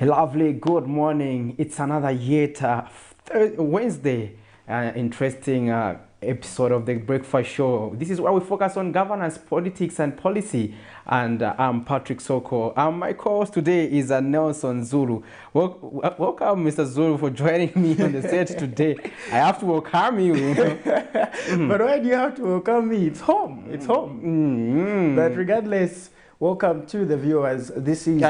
Lovely, good morning. It's another yet Wednesday, interesting episode of the Breakfast Show. This is where we focus on governance, politics, and policy. And I'm Patrick Soko. My co-host today is Nelson Zulu. Welcome, Mr. Zulu, for joining me on the set today. I have to welcome you. But why do you have to welcome me? It's home. It's home. But regardless, welcome to the viewers. This is.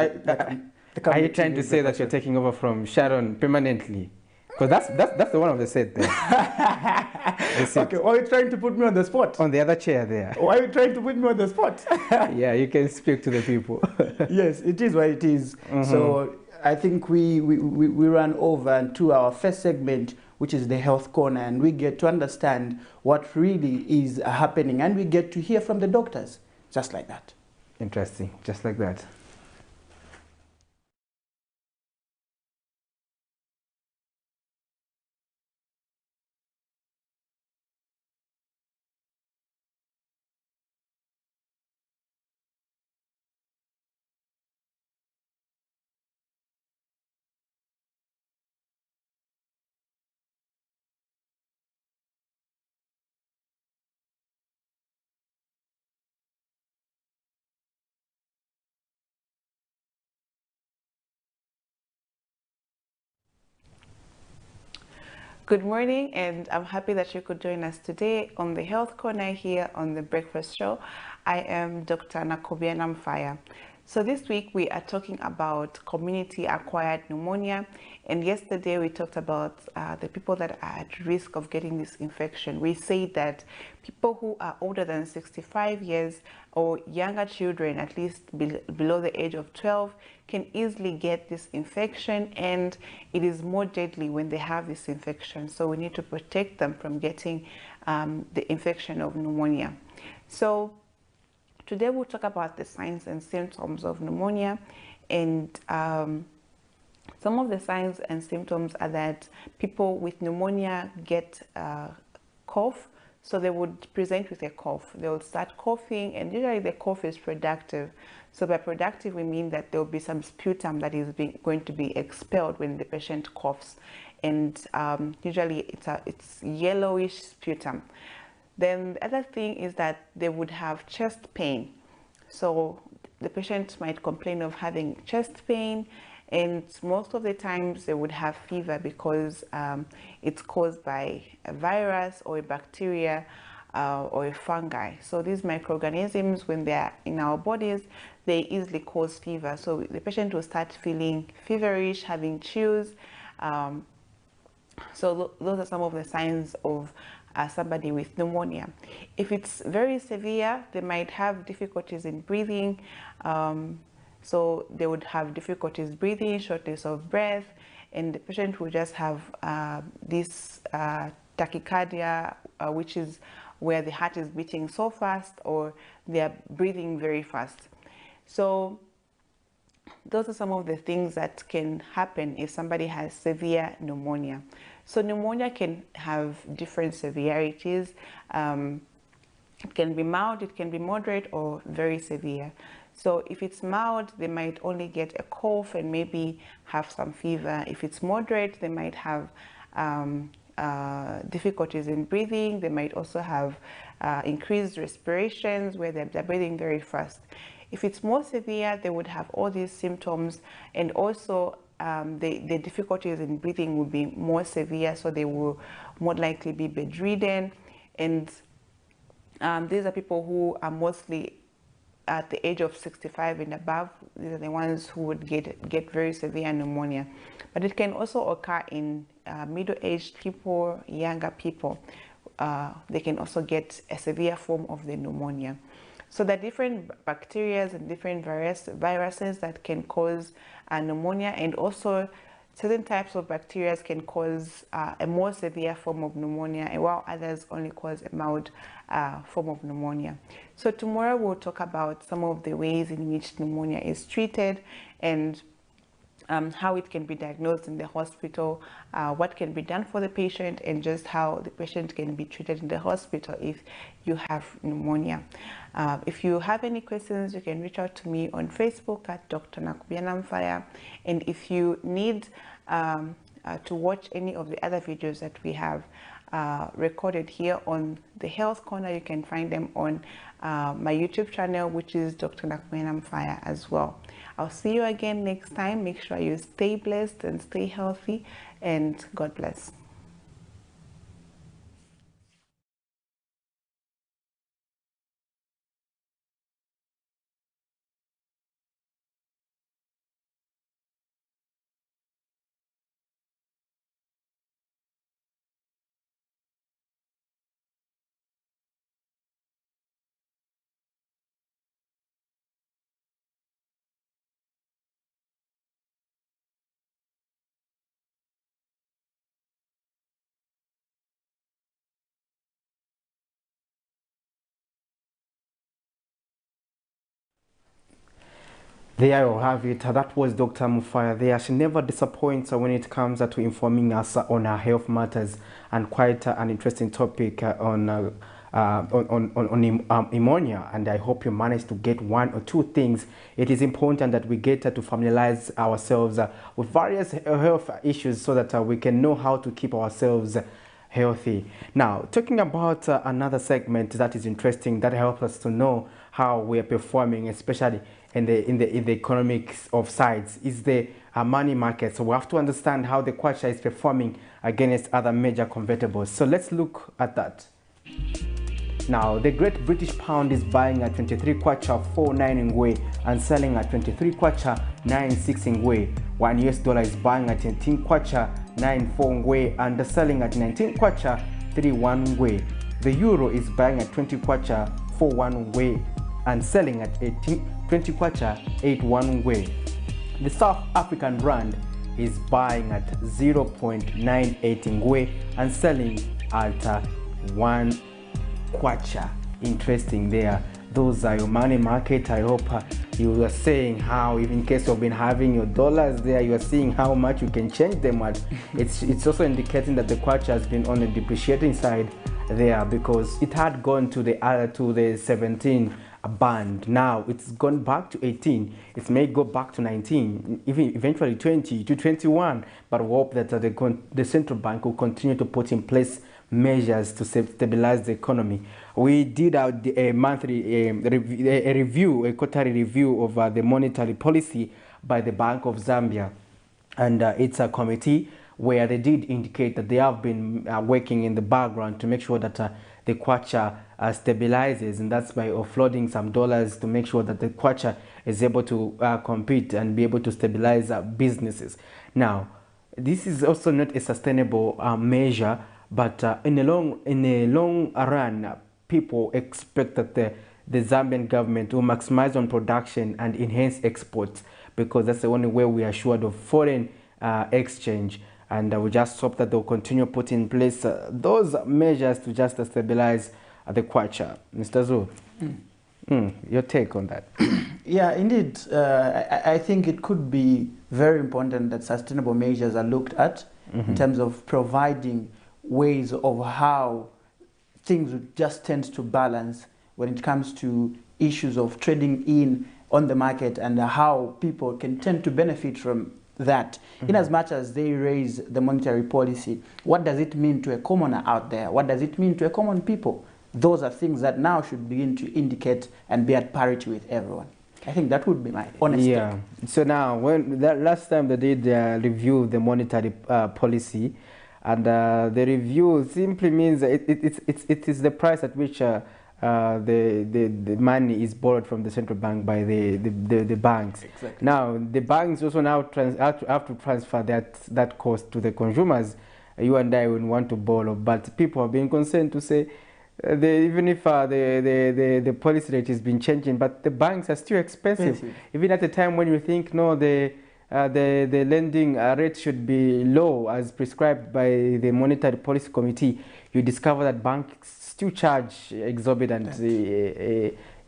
Are you trying to say that you're taking over from Sharon permanently? Because that's the one of the set there. Okay, why are you trying to put me on the spot? On the other chair there. Why are you trying to put me on the spot? Yeah, you can speak to the people. Yes, it is what it is. So I think we run over to our first segment, which is the health corner, and we get to understand what really is happening, and we get to hear from the doctors, just like that. Interesting, just like that. Good morning, and I'm happy that you could join us today on the Health Corner here on the Breakfast Show. I am Dr. Nakobia Namfaya. So this week we are talking about community-acquired pneumonia, and yesterday we talked about the people that are at risk of getting this infection. We say that people who are older than 65 years or younger children, at least below the age of 12, can easily get this infection, and it is more deadly when they have this infection. So we need to protect them from getting the infection of pneumonia. So today we'll talk about the signs and symptoms of pneumonia, and some of the signs and symptoms are that people with pneumonia get cough. So they would present with a cough. They will start coughing, and usually the cough is productive. So by productive, we mean that there will be some sputum that is going to be expelled when the patient coughs, and usually it's yellowish sputum. Then the other thing is that they would have chest pain. So the patient might complain of having chest pain, and most of the times they would have fever because it's caused by a virus or a bacteria or a fungi. So these microorganisms, when they are in our bodies, they easily cause fever. So the patient will start feeling feverish, having chills. So those are some of the signs of somebody with pneumonia. If it's very severe, they might have difficulties in breathing. So they would have difficulties breathing, shortness of breath, and the patient will just have this tachycardia, which is where the heart is beating so fast or they are breathing very fast. So those are some of the things that can happen if somebody has severe pneumonia. So pneumonia can have different severities. It can be mild, it can be moderate, or very severe. So if it's mild, they might only get a cough and maybe have some fever. If it's moderate, they might have difficulties in breathing. They might also have increased respirations where they're breathing very fast. If it's more severe, they would have all these symptoms, and also the difficulties in breathing will be more severe, so they will more likely be bedridden. And these are people who are mostly at the age of 65 and above. These are the ones who would get very severe pneumonia. But it can also occur in middle-aged people, younger people. They can also get a severe form of the pneumonia. So there are different bacteria and different viruses that can cause pneumonia, and also certain types of bacteria can cause a more severe form of pneumonia, while others only cause a mild form of pneumonia. So tomorrow we'll talk about some of the ways in which pneumonia is treated, and how it can be diagnosed in the hospital, what can be done for the patient, and just how the patient can be treated in the hospital if you have pneumonia. If you have any questions, you can reach out to me on Facebook at Dr. Nakubianamfaya. And if you need to watch any of the other videos that we have recorded here on the Health Corner, you can find them on my YouTube channel, which is Dr. Nakubianamfaya as well. I'll see you again next time. Make sure you stay blessed and stay healthy, and God bless. There you have it. That was Dr. Mufaya there. She never disappoints when it comes to informing us on her health matters, and quite an interesting topic on pneumonia. And I hope you managed to get one or two things. It is important that we get to familiarize ourselves with various health issues so that we can know how to keep ourselves healthy. Now, talking about another segment that is interesting, that helps us to know how we are performing, especially in the economics of sides, is the money market. So we have to understand how the kwacha is performing against other major convertibles. So let's look at that. Now, the Great British Pound is buying at 23 kwacha 49 ngwe and selling at 23 kwacha 96 ngwe. $1 is buying at 18 kwacha 94 ngwe and selling at 19 kwacha 31 ngwe. The euro is buying at 20 kwacha 41 ngwe and selling at 20 kwacha 81 ngwe. The South African rand is buying at 0.98 ngwe and selling at 1 kwacha. Interesting there. Those are your money market. I hope you are saying how, even in case you've been having your dollars there, you are seeing how much you can change them at. It's also indicating that the kwacha has been on the depreciating side there, because it had gone to the 17 band. Now it's gone back to 18. It may go back to 19, even eventually 20 to 21. But we hope that the central bank will continue to put in place measures to stabilize the economy. We did a monthly a quarterly review of the monetary policy by the Bank of Zambia, and it's a committee where they did indicate that they have been working in the background to make sure that the kwacha stabilizes, and that's by offloading some dollars to make sure that the kwacha is able to compete and be able to stabilize businesses. Now, this is also not a sustainable measure, but in a long run, people expect that the Zambian government will maximize on production and enhance exports, because that's the only way we are assured of foreign exchange. And we just hope that they'll continue putting in place those measures to just stabilize the kwacha. Mr. Zul, your take on that? Yeah, indeed. I think it could be very important that sustainable measures are looked at in terms of providing ways of how things would just tend to balance when it comes to issues of trading in on the market, and how people can tend to benefit from that. In as much as they raise the monetary policy, what does it mean to a commoner out there? What does it mean to a common people? Those are things that now should begin to indicate and be at parity with everyone. I think that would be my honest take. So now, when that last time they did review the monetary policy, and the review simply means it is the price at which the money is borrowed from the central bank by the banks. Exactly. Now the banks also now have to transfer that cost to the consumers. You and I would want to borrow, but people have been concerned to say even if the policy rate has been changing, but the banks are still expensive. Even at the time when you think no, the lending rate should be low as prescribed by the Monetary Policy Committee, you discover that banks still charge exorbitant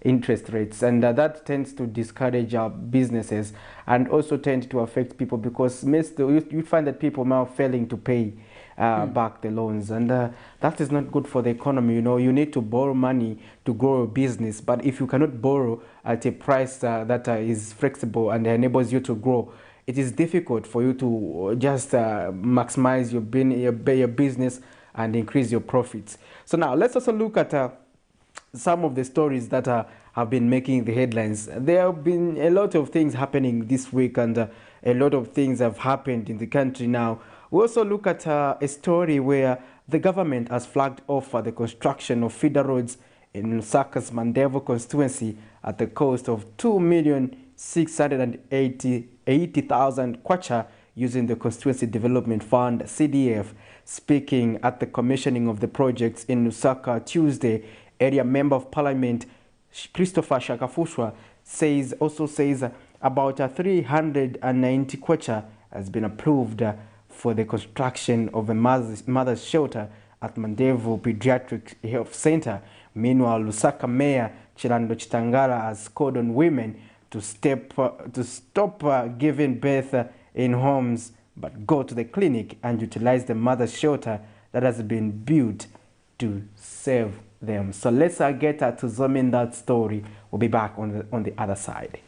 interest rates, and that tends to discourage our businesses and also tend to affect people, because you find that people now failing to pay back the loans, and that is not good for the economy. You need to borrow money to grow a business, but if you cannot borrow at a price that is flexible and enables you to grow, it is difficult for you to just maximize your business and increase your profits. So now let's also look at some of the stories that have been making the headlines. There have been a lot of things happening this week, and a lot of things have happened in the country now. We also look at a story where the government has flagged off the construction of feeder roads in Lusaka's Mandevo constituency at the cost of 2,680,000 kwacha using the Constituency Development Fund, CDF. Speaking at the commissioning of the projects in Lusaka Tuesday, Area Member of Parliament Christopher Shakafuswa says about 390 kwacha has been approved for the construction of a mother's shelter at Mandevo Pediatric Health Center. Meanwhile, Lusaka Mayor Chilando Chitangala has called on women to stop giving birth in homes, but go to the clinic and utilize the mother's shelter that has been built to save them. So let's get to zoom in that story. We'll be back on the other side.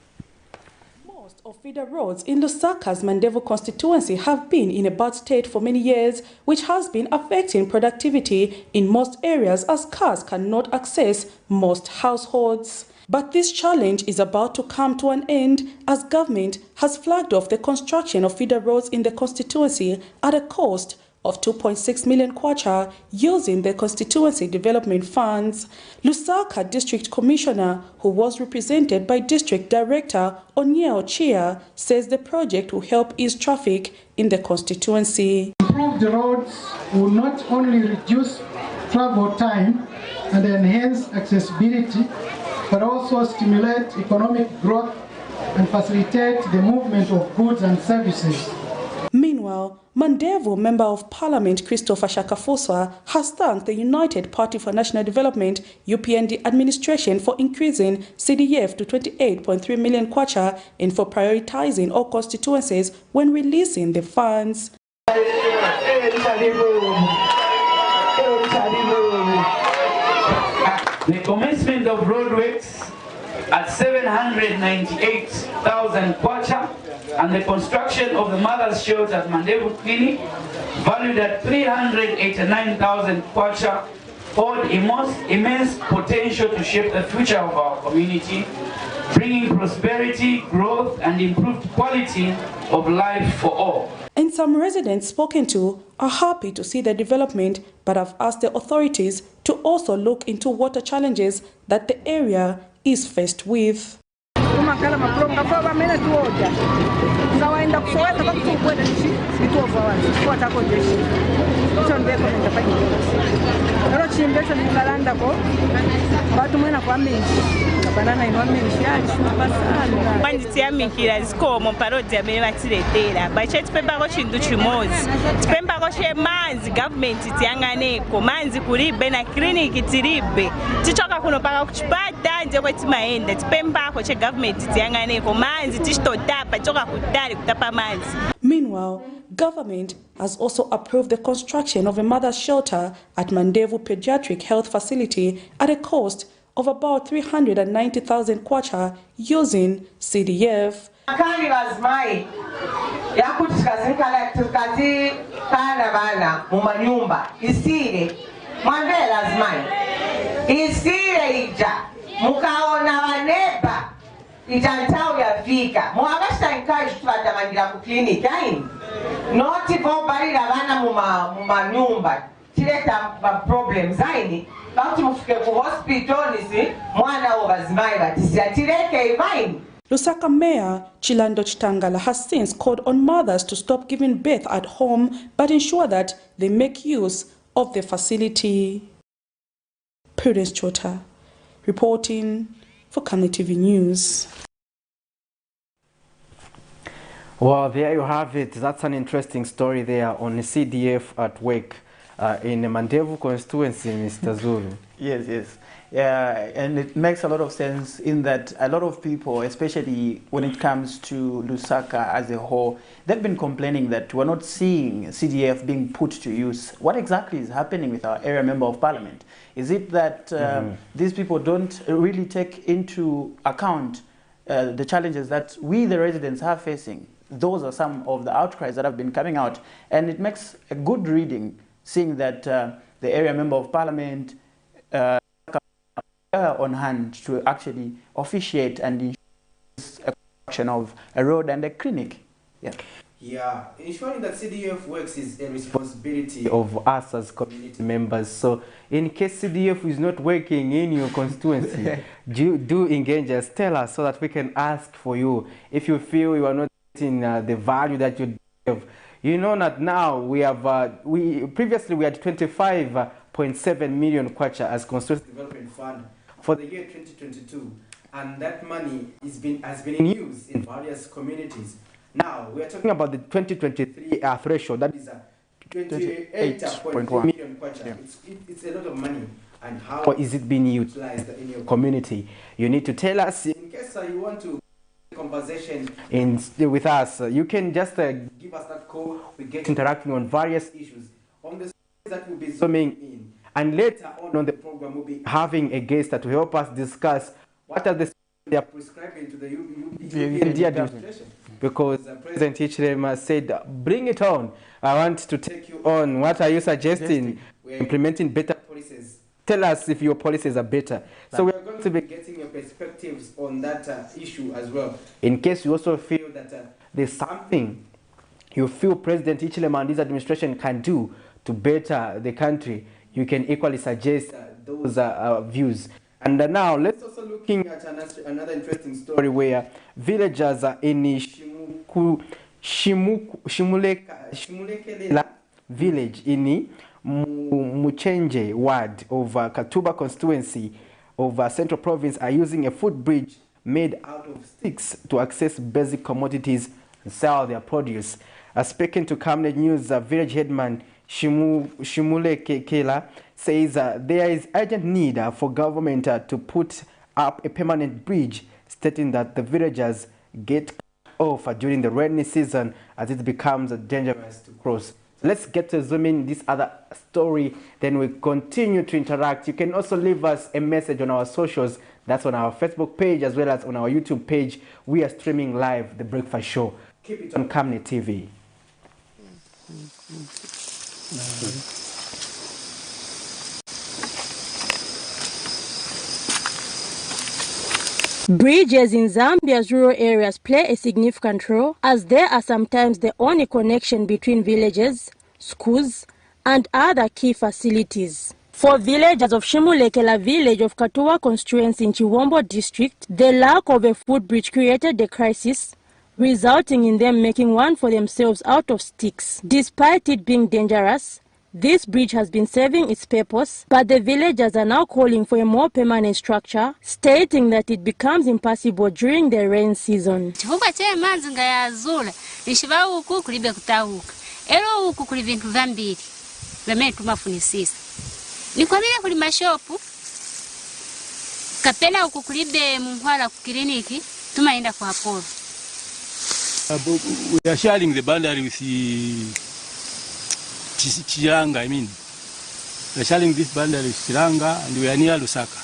Most of feeder roads in Lusaka's Mandevo constituency have been in a bad state for many years, which has been affecting productivity in most areas as cars cannot access most households. But this challenge is about to come to an end as government has flagged off the construction of feeder roads in the constituency at a cost of 2.6 million kwacha using the constituency development funds. Lusaka District Commissioner, who was represented by District Director Onyeo Chia, says the project will help ease traffic in the constituency. Improved roads will not only reduce travel time and enhance accessibility, but also stimulate economic growth and facilitate the movement of goods and services. Meanwhile, Mandevo Member of Parliament Christopher Shakafuswa has thanked the United Party for National Development UPND administration for increasing CDF to 28.3 million kwacha and for prioritizing all constituencies when releasing the funds. The commencement of roadworks at 798,000 kwacha and the construction of the mother's shelter at Mandevo Clinic, valued at 389,000 kwacha, hold immense potential to shape the future of our community, bringing prosperity, growth, and improved quality of life for all. And some residents spoken to are happy to see the development, but have asked the authorities to also look into water challenges that the area is faced with. Manditiyamikira zikomo parodi amene vatiletera bachetipembako chintu chimodzi tipembako chemanzi gavumenti tiyang'aneko manzi kulibe na kliniki tilibe tichoka kuno paka kuchipata nje kwetimaenda tipembako chegavumenti tiyang'aneko manzi tichitotapa tichoka kutali kutapa manzi. Meanwhile, government has also approved the construction of a mother's shelter at Mandevo Pediatric Health Facility at a cost of about 390,000 kwacha using CDF. Kandi bazimai yakuti tukazi kana bana mu manyumba isire mwambie lazimai isire ija mukaona waneba itantao yafika mwabasha encourage tubatamangira ku clinic ayi noti ko barira bana mu manyumba tileta problems ayi bauti mufike ku hospital nisi mwana obazimai batisi atireke ivaini. Lusaka Mayor Chilando Chitangala has since called on mothers to stop giving birth at home but ensure that they make use of the facility. Prudence Chota reporting for Camnet TV News. Well, there you have it. That's an interesting story there on CDF at work. in the Mandevu constituency, Mr. Zulu. Yes. Yeah, and it makes a lot of sense in that a lot of people, especially when it comes to Lusaka as a whole, they've been complaining that we're not seeing CDF being put to use. What exactly is happening with our area member of parliament? Is it that these people don't really take into account the challenges that we, the residents, are facing? Those are some of the outcries that have been coming out. And it makes a good reading, seeing that the area member of parliament on hand to actually officiate and ensure a construction of a road and a clinic. Yeah, ensuring that CDF works is a responsibility of us as community members. So in case CDF is not working in your constituency, do engage us, tell us so that we can ask for you. If you feel you are not getting the value that you have, you know that now we have, previously we had 25.7 million kwacha as Constituency Development Fund for the year 2022, and that money has been in use in various communities. Now we are talking about the 2023 threshold, that is 28.1 million kwacha. Yeah. It's a lot of money. And how is it being utilized in your community? You need to tell us. In case you want to conversation with us, you can just give us that call. We get interacting on various issues on the that will be zooming in. And later on the program, we'll be having a guest to help us discuss what are the they are prescribing to the UPND administration. Because President Hichilema said, bring it on. I want to take you on. What are you suggesting? We're implementing better policies. Tell us if your policies are better. So we are going to be getting your perspectives on that issue as well. In case you also feel that there's something you feel President Hichilema and his administration can do to better the country, you can equally suggest those views. And now let's also looking at another interesting story where villagers in Shimulekelela village in Muchenje ward of Katuba constituency of Central Province are using a footbridge made out of sticks to access basic commodities and sell their produce. Speaking to Camnet News, village headman Shimulekela says there is urgent need for government to put up a permanent bridge, stating that the villagers get cut off during the rainy season as it becomes dangerous to cross. Let's get to zoom in this other story, then we continue to interact. You can also leave us a message on our socials. That's on our Facebook page as well as on our YouTube page. We are streaming live The Breakfast Show. Keep it on Camnet TV. Bridges in Zambia's rural areas play a significant role as they are sometimes the only connection between villages, schools, and other key facilities. For villagers of Shimulekela village of Katuwa constituency in Chiwombo district, the lack of a footbridge created a crisis, resulting in them making one for themselves out of sticks. Despite it being dangerous, this bridge has been serving its purpose, but the villagers are now calling for a more permanent structure, stating that it becomes impossible during the rain season. We are sharing the boundary with Chiranga, we are sharing this boundary with Chiranga, and we are near Lusaka.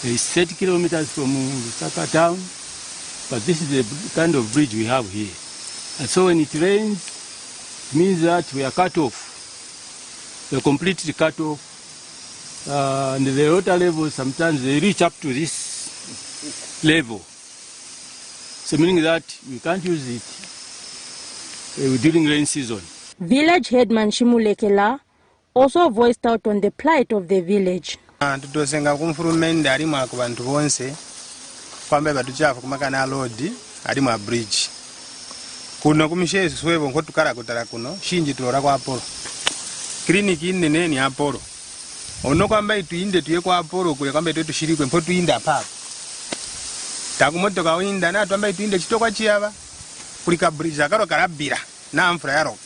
It is 30 kilometers from Lusaka town, but this is the kind of bridge we have here. And so when it rains, it means that we are cut off. We are completely cut off. And the water level, sometimes they reach up to this level. So meaning that we can't use it during rain season. Village headman Shimulekela also voiced out on the plight of the village. Tutosenga kumfurumende alimu akubantu bonse kwambe batuchafu kumakana lodi alimu a bridge kuno kumishesu swebo nkotukara kutara kuno shinji tulora kwa Apollo kliniki nene ni Apollo ono kwamba ituinde tuye kwa Apollo kule kwamba tushirikwe mpo tuinda papa takumotoka winda na twamba ituinde chitokwa chiyaba kulika bridge akaro karabira na amfura yaroka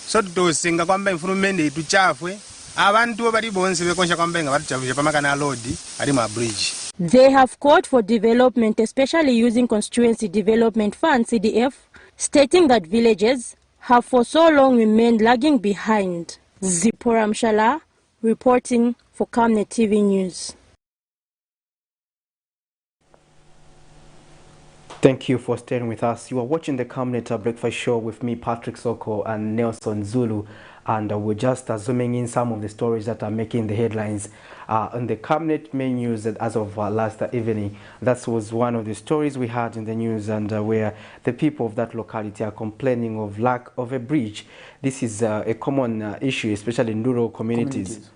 so tutosenga kwamba infurumende ituchafwe abantu bali bonse bekonsha kwamba nga batuchafuje pamakana lodi ali ma bridge. They have called for development, especially using Constituency Development Fund CDF, stating that villages have for so long remained lagging behind. Zipora Mshala reporting for Camnet TV News. Thank you for staying with us. You are watching the Camnet Breakfast Show with me, Patrick Soko, and Nelson Zulu. And we're just zooming in some of the stories that are making the headlines on the Camnet main news as of last evening. That was one of the stories we had in the news, and where the people of that locality are complaining of lack of a bridge. This is a common issue, especially in rural communities.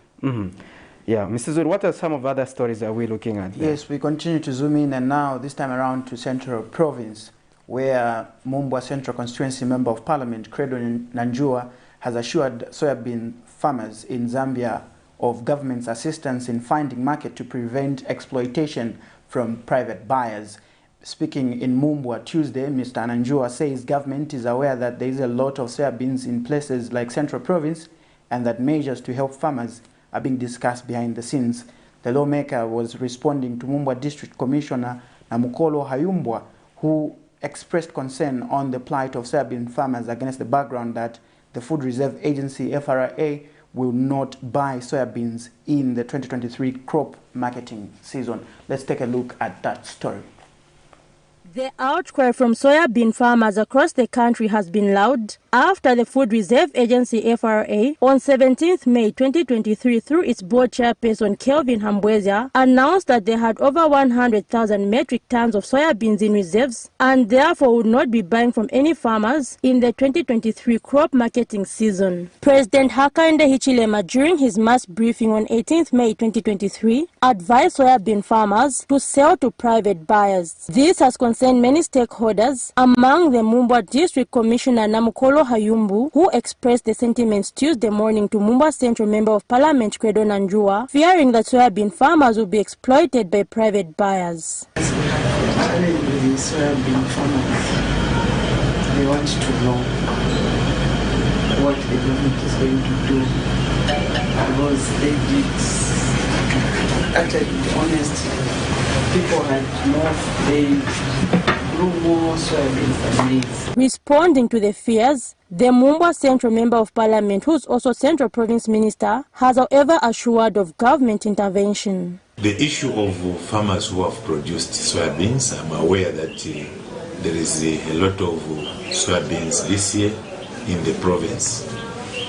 Yeah, Mr. Zul, what are some of the other stories that we're looking at there? Yes, we continue to zoom in, and now this time around to Central Province, where Mumbwa Central Constituency Member of Parliament, Credo Nanjua, has assured soybean farmers in Zambia of government's assistance in finding market to prevent exploitation from private buyers. Speaking in Mumbwa Tuesday, Mr. Nanjua says government is aware that there is a lot of soybeans in places like Central Province and that measures to help farmers are being discussed behind the scenes. The lawmaker was responding to Mumbwa District Commissioner Namukolo Hayumbwa, who expressed concern on the plight of soybean farmers against the background that the Food Reserve Agency, FRA, will not buy soybeans in the 2023 crop marketing season. Let's take a look at that story. The outcry from soybean farmers across the country has been loud after the Food Reserve Agency FRA on 17th May 2023 through its board chairperson Kelvin Hambweza announced that they had over 100,000 metric tons of soybeans in reserves and therefore would not be buying from any farmers in the 2023 crop marketing season. President Hakainde Hichilema, during his mass briefing on 18th May 2023, advised soybean farmers to sell to private buyers. This has concerned many stakeholders, among them Mumbwa District Commissioner Namukolo Hayumbu, who expressed the sentiments Tuesday morning to Mumbwa Central Member of Parliament Credo Nanjua, fearing that soybean farmers will be exploited by private buyers. Especially the soybean farmers, they want to know what the government is going to do, because they did, actually, to be honest, people had more, they grew more soybeans than maize. Responding to the fears, the Mumbwa Central Member of Parliament, who is also Central Province Minister, has however assured of government intervention. The issue of farmers who have produced soybeans, I'm aware that there is a lot of soybeans this year in the province,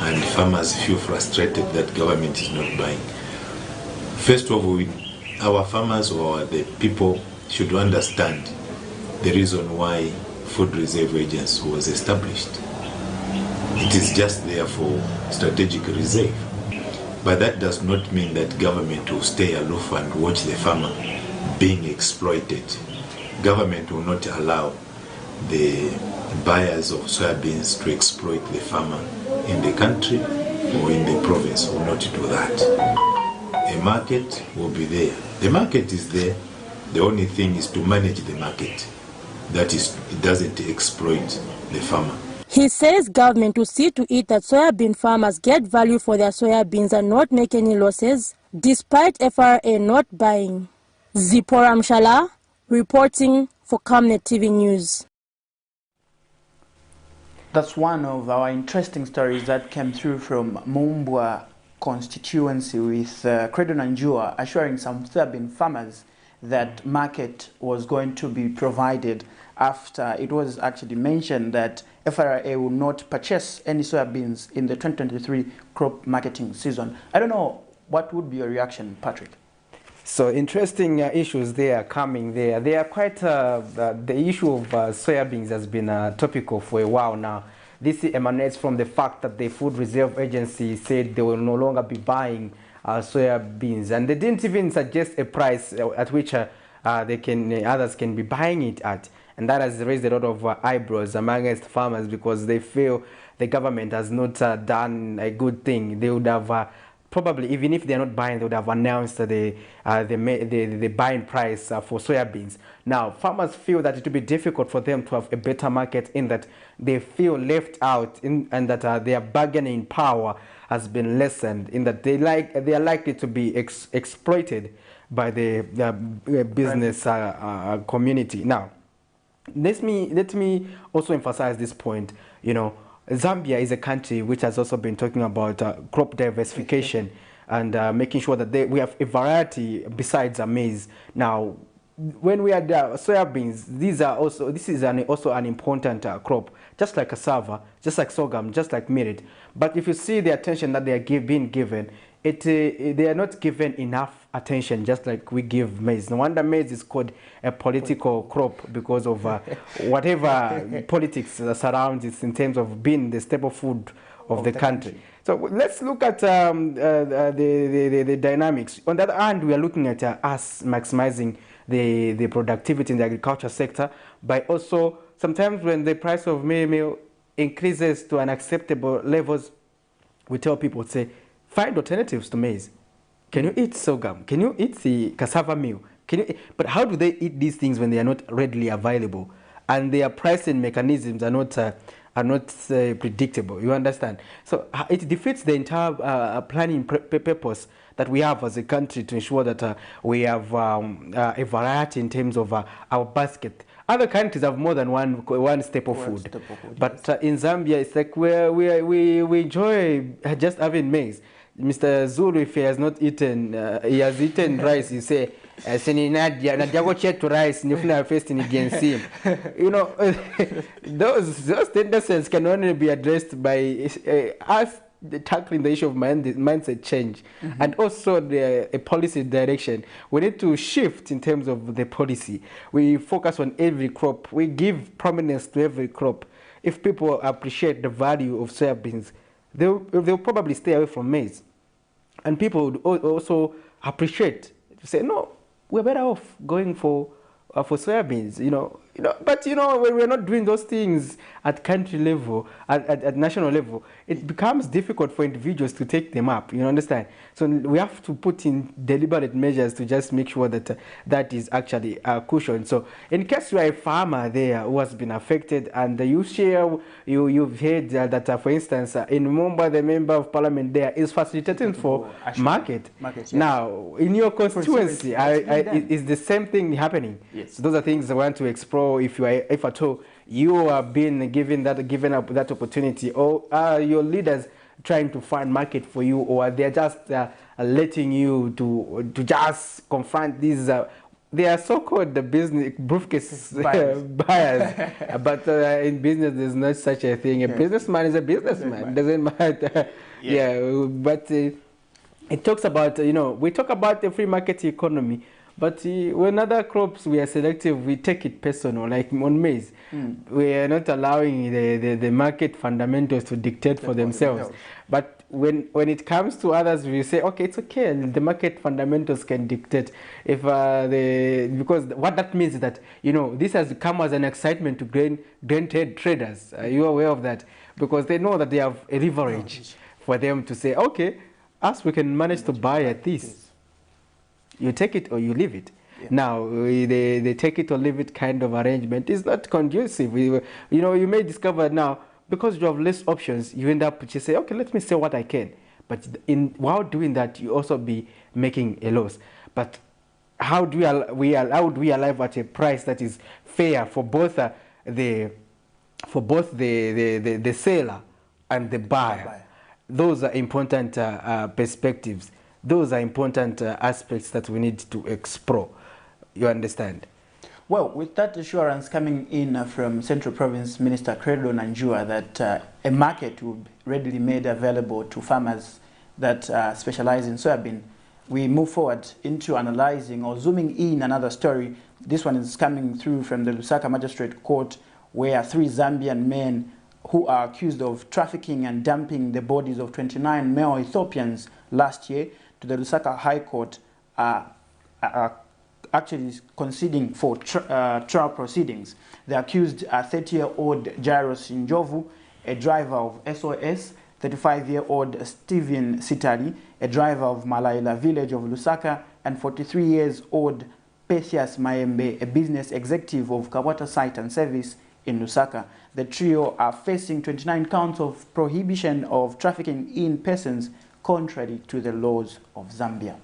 and farmers feel frustrated that government is not buying. First of all, our farmers or the people should understand the reason why Food Reserve Agency was established. It is just there for strategic reserve. But that does not mean that government will stay aloof and watch the farmer being exploited. Government will not allow the buyers of soybeans to exploit the farmer in the country or in the province. Will not do that. A market will be there. The market is there. The only thing is to manage the market. That is, it doesn't exploit the farmer. He says government will see to it that soybean farmers get value for their soybeans and not make any losses, despite FRA not buying. Zipora Mshala reporting for Camnet TV News. That's one of our interesting stories that came through from Mumbwa constituency, with Credo Nanjua assuring some soybean farmers that market was going to be provided after it was actually mentioned that FRA will not purchase any soybeans in the 2023 crop marketing season. I don't know, what would be your reaction, Patrick? So interesting issues there coming there. They are quite, the issue of soybeans has been topical for a while now. This emanates from the fact that the Food Reserve Agency said they will no longer be buying soybeans, and they didn't even suggest a price at which others can be buying it at. And that has raised a lot of eyebrows amongst farmers, because they feel the government has not done a good thing. They would have probably even if they're not buying, they would have announced the buying price for soybeans. Now, farmers feel that it will be difficult for them to have a better market, in that they feel left out, and that their bargaining power has been lessened, in that they are likely to be exploited by the business community. Now, let me also emphasize this point. You know, Zambia is a country which has also been talking about crop diversification and making sure that we have a variety besides maize. Now, when we had soybeans, this is also an important crop, just like cassava, just like sorghum, just like millet. But if you see the attention that they are being given, they are not given enough attention, just like we give maize. No wonder maize is called a political crop, because of whatever politics surrounds it in terms of being the staple food of the country. So let's look at the dynamics. On the other hand, we are looking at us maximizing the productivity in the agriculture sector by also, sometimes when the price of meal increases to unacceptable levels, we tell people, say, find alternatives to maize. Can you eat sorghum? Can you eat the cassava meal? But how do they eat these things when they are not readily available, and their pricing mechanisms are not predictable? You understand? So it defeats the entire planning purpose that we have as a country to ensure that we have a variety in terms of our basket. Other countries have more than one staple food. But in Zambia, it's like we enjoy just having maize. Mr. Zulu, if he has not eaten, he has eaten rice, you say, to rice, you know, those tendencies can only be addressed by us tackling the issue of mindset change, and also a policy direction. We need to shift in terms of the policy. We focus on every crop. We give prominence to every crop. If people appreciate the value of soybeans, they'll probably stay away from maize. And people would also appreciate, to say, no, we're better off going for soybeans, But when we're not doing those things at country level, at national level, it becomes difficult for individuals to take them up. You understand? So we have to put in deliberate measures to just make sure that that is actually cushioned. So in case you are a farmer there who has been affected, and you've heard that, for instance, in Mumbai, the member of parliament there is facilitating for market. Yes. Now, in your constituency, is the same thing happening? Yes. So those are things I want to explore. If at all you are being given up that opportunity, or are your leaders trying to find market for you, or they're just letting you to just confront these they are so-called the business briefcase buyers. But in business there's not such a thing. A businessman is a businessman. Doesn't matter. But it talks about, we talk about the free market economy, but when other crops we are selective, we take it personal, like on maize. We are not allowing the market fundamentals to dictate for themselves. But when it comes to others, we say, okay, it's okay, the market fundamentals can dictate. Because what that means is that, this has come as an excitement to grain traders. Are you aware of that? Because they know that they have a leverage for them to say, okay, we can manage to buy at this. You take it or you leave it. Now, they take it or leave it kind of arrangement is not conducive. You may discover now, because you have less options, you end up just say, okay, let me sell what I can. But while doing that, you also be making a loss. But how would we arrive at a price that is fair for both the seller and the buyer? Those are important perspectives. Those are important aspects that we need to explore. You understand? Well, with that assurance coming in from Central Province Minister Credo Nanjua that a market will be readily made available to farmers that specialize in soybean, we move forward into analyzing or zooming in another story. This one is coming through from the Lusaka Magistrate Court, where 3 Zambian men who are accused of trafficking and dumping the bodies of 29 male Ethiopians last year to the Lusaka High Court are actually conceding for trial proceedings. The accused are 30-year-old Jairus Njovu, a driver of SOS, 35-year-old Steven Sitali, a driver of Malaila village of Lusaka, and 43-year-old Pethias Maembe, a business executive of Kawata Site and Service in Lusaka. The trio are facing 29 counts of prohibition of trafficking in persons contrary to the laws of Zambia.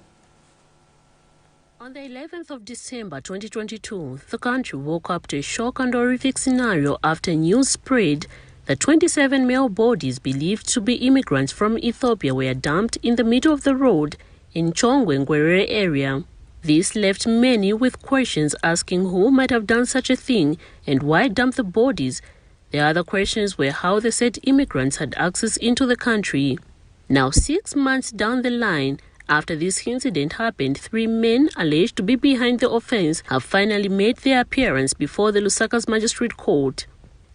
On the 11th of December 2022, the country woke up to a shock and horrific scenario after news spread that 27 male bodies believed to be immigrants from Ethiopia were dumped in the middle of the road in Chongwe-Ngwerere area. This left many with questions asking who might have done such a thing and why dump the bodies. The other questions were how the said immigrants had access into the country. Now, 6 months down the line, after this incident happened, 3 men alleged to be behind the offense have finally made their appearance before the Lusaka's Magistrate Court.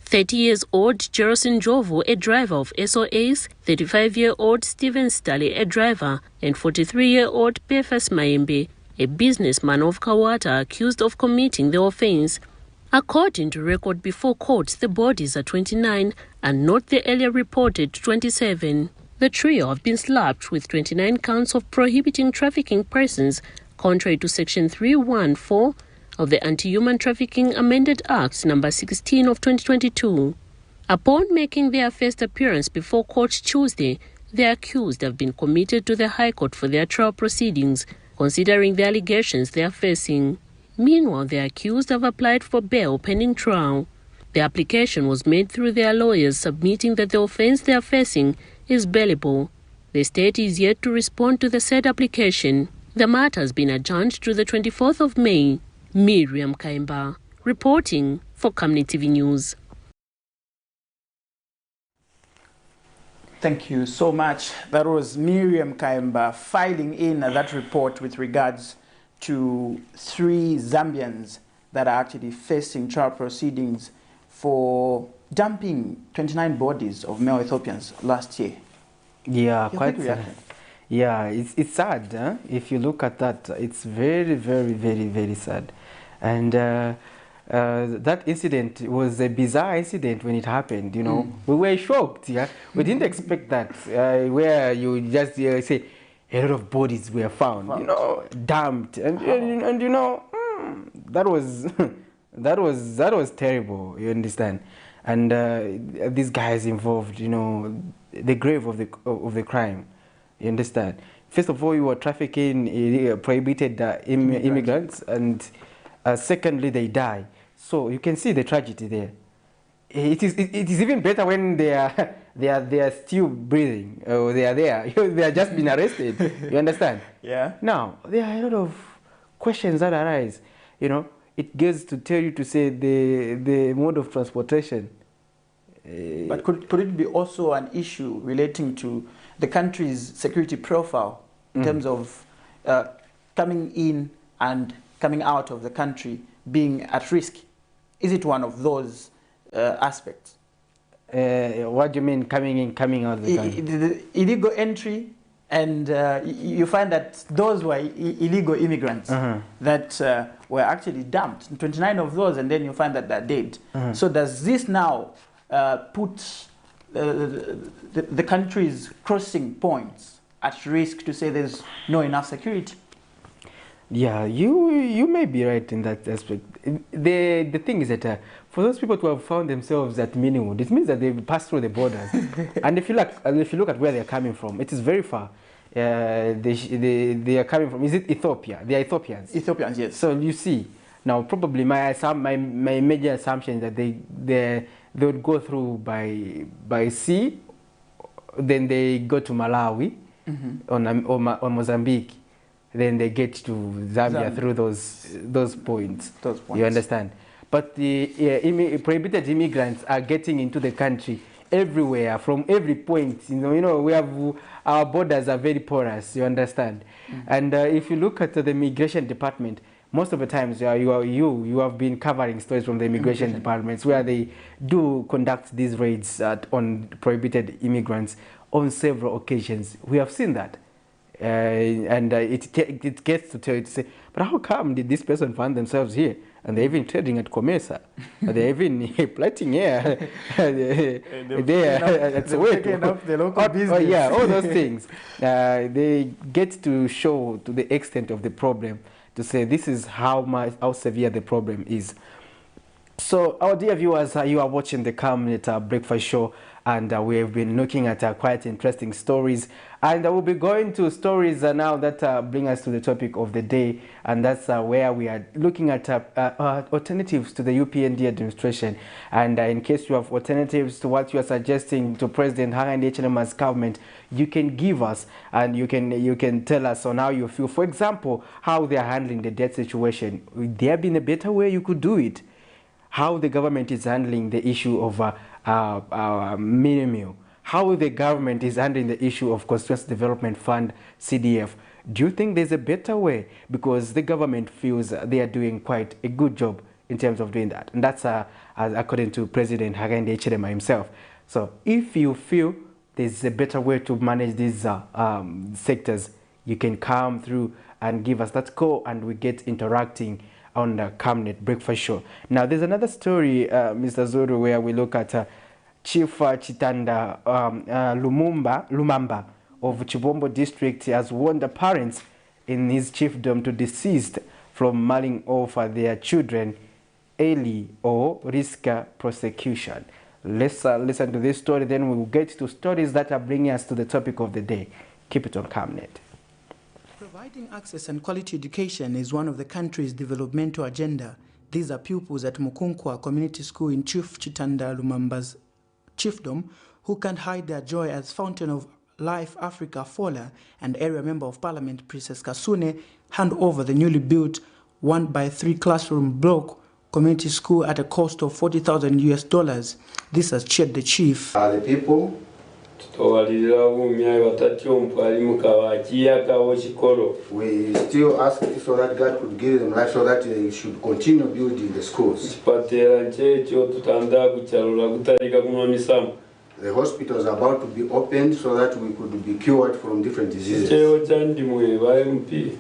30-year-old Jerosin Jovo, a driver of SOAs, 35-year-old Steven Stali, a driver, and 43-year-old Pethias Maembe, a businessman of Kawata, accused of committing the offense. According to record before court, the bodies are 29 and not the earlier reported 27. The trio have been slapped with 29 counts of prohibiting trafficking persons, contrary to Section 314 of the Anti-Human Trafficking Amended Act No. 16 of 2022. Upon making their first appearance before court Tuesday, the accused have been committed to the High Court for their trial proceedings, considering the allegations they are facing. Meanwhile, the accused have applied for bail pending trial. The application was made through their lawyers, submitting that the offense they are facing is bailable. The state is yet to respond to the said application. The matter has been adjourned to the 24th of May. Miriam Kaimba, reporting for Camnet TV News. Thank you so much. That was Miriam Kaimba filing in that report with regards to 3 Zambians that are actually facing trial proceedings for dumping 29 bodies of male Ethiopians last year. Yeah, quite sad. Yeah, it's sad. Huh? If you look at that, it's very, very, very, very sad. And that incident was a bizarre incident when it happened, you know. We were shocked, yeah. We didn't expect that, where you just say a lot of bodies were found, you know, dumped. And you know, that was that was terrible, you understand. And these guys involved, you know, the grave of the crime, you understand. First of all, you were trafficking prohibited immigrants, and secondly, they die. So you can see the tragedy there. It is even better when they are still breathing, or they are there. They are just been arrested. You understand? Yeah. Now there are a lot of questions that arise. You know, it gets to tell you to say the mode of transportation. But could it be also an issue relating to the country's security profile in terms of coming in and coming out of the country being at risk? Is it one of those aspects? What do you mean coming in, coming out of the country? The illegal entry, and you find that those were illegal immigrants that were actually dumped. 29 of those, and then you find that they're dead. So does this now put the country's crossing points at risk to say there's no enough security? Yeah, you may be right in that aspect. The thing is that for those people to have found themselves at Minimum, it means that they've passed through the borders. And if you look at where they're coming from, it is very far. They are coming from, is it Ethiopia? They are Ethiopians. Ethiopians, yes. So you see, now probably my major assumption is that they would go through by sea, then they go to Malawi or Mozambique. Then they get to Zambia through those points. You understand? But the prohibited immigrants are getting into the country everywhere, from every point. You know, we have our borders are very porous. You understand? And if you look at the immigration department, most of the times you have been covering stories from the immigration departments where they do conduct these raids on prohibited immigrants on several occasions. We have seen that. it gets to tell you to say, but how come did this person find themselves here? And they're even trading at Comesa. They're even plotting here. They're taken off the local business. Yeah, all those things. They get to show to the extent of the problem, to say this is how severe the problem is. So, our dear viewers, you are watching the Camnet Breakfast Show, and we have been looking at quite interesting stories, and we'll be going to stories now that bring us to the topic of the day, and that's where we are looking at alternatives to the UPND administration. And in case you have alternatives to what you are suggesting to President Hakainde Hichilema's government, you can give us, and you can tell us on how you feel. For example, how they are handling the debt situation. Would there have been a better way you could do it? How the government is handling the issue of mini meal, how the government is handling the issue of Constituency Development Fund, CDF. Do you think there's a better way? Because the government feels they are doing quite a good job in terms of doing that. And that's according to President Hakainde Hichilema himself. So if you feel there's a better way to manage these sectors, you can come through and give us that call, and we get interacting on the Camnet Breakfast Show. Now, there's another story, Mr. Zuru, where we look at Chief Chitanda Lumamba of Chibombo District has warned the parents in his chiefdom to desist from mulling over their children early or risk prosecution. Let's listen to this story, then we'll get to stories that are bringing us to the topic of the day. Keep it on Camnet. Providing access and quality education is one of the country's developmental agenda. These are pupils at Mukunkwa Community School in Chief Chitanda Lumamba's chiefdom who can't hide their joy as Fountain of Life Africa Fola and Area Member of Parliament Princess Kasune hand over the newly built 1x3 classroom block community school at a cost of $40,000. This has cheered the chief. The people we still ask so that God could give them life so that they should continue building the schools. The hospital is about to be opened so that we could be cured from different diseases.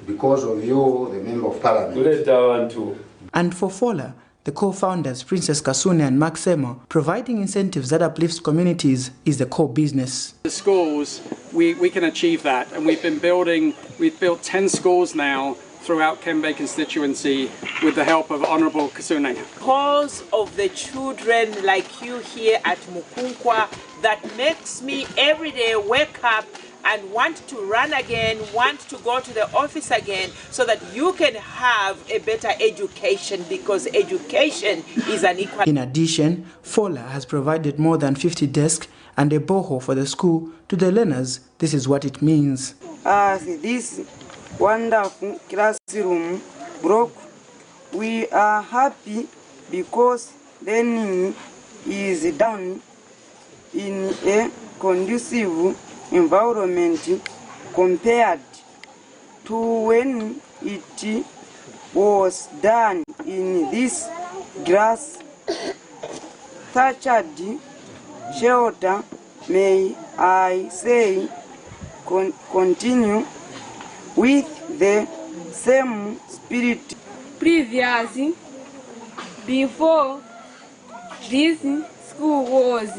Because of you, the Member of Parliament. And for Fola, the co-founders, Princess Kasune and Maximo, providing incentives that uplifts communities is the core business. The schools, we can achieve that, and we've built 10 schools now throughout Kembe constituency with the help of Honourable Kasune. Because of the children like you here at Mukunkwa, that makes me every day wake up and want to run again, want to go to the office again, so that you can have a better education, because education is an equal. In addition, Fola has provided more than 50 desks and a boho for the school. To the learners, this is what it means. This wonderful classroom block, we are happy because learning is done in a conducive environment compared to when it was done in this grass thatched shelter. May I say continue with the same spirit. Previously, before this school was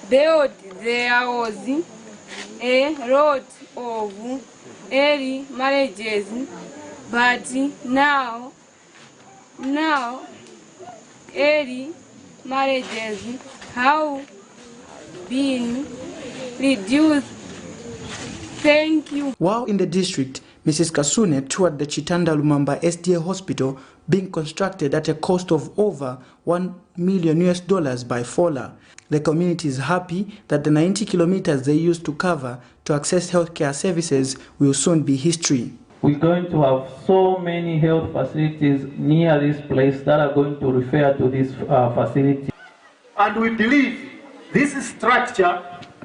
built, there was a lot of early marriages, but now early marriages have been reduced. Thank you. While in the district, Mrs. Kasune toured the Chitanda Lumamba SDA hospital being constructed at a cost of over $1 million by Fola. The community is happy that the 90 kilometers they used to cover to access healthcare services will soon be history. We're going to have so many health facilities near this place that are going to refer to this facility. And we believe this structure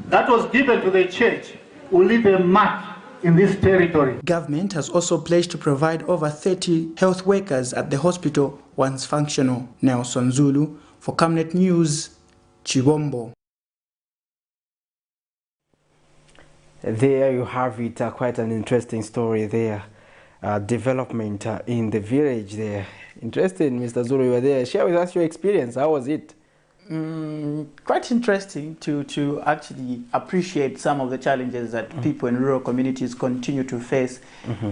that was given to the church will leave a mark in this territory. Government has also pledged to provide over 30 health workers at the hospital once functional. Nelson Zulu for Camnet News, Chibombo. There you have it, quite an interesting story there. Development in the village there. Interesting, Mr. Zulu, you were there. Share with us your experience. How was it? Quite interesting to actually appreciate some of the challenges that people in rural communities continue to face,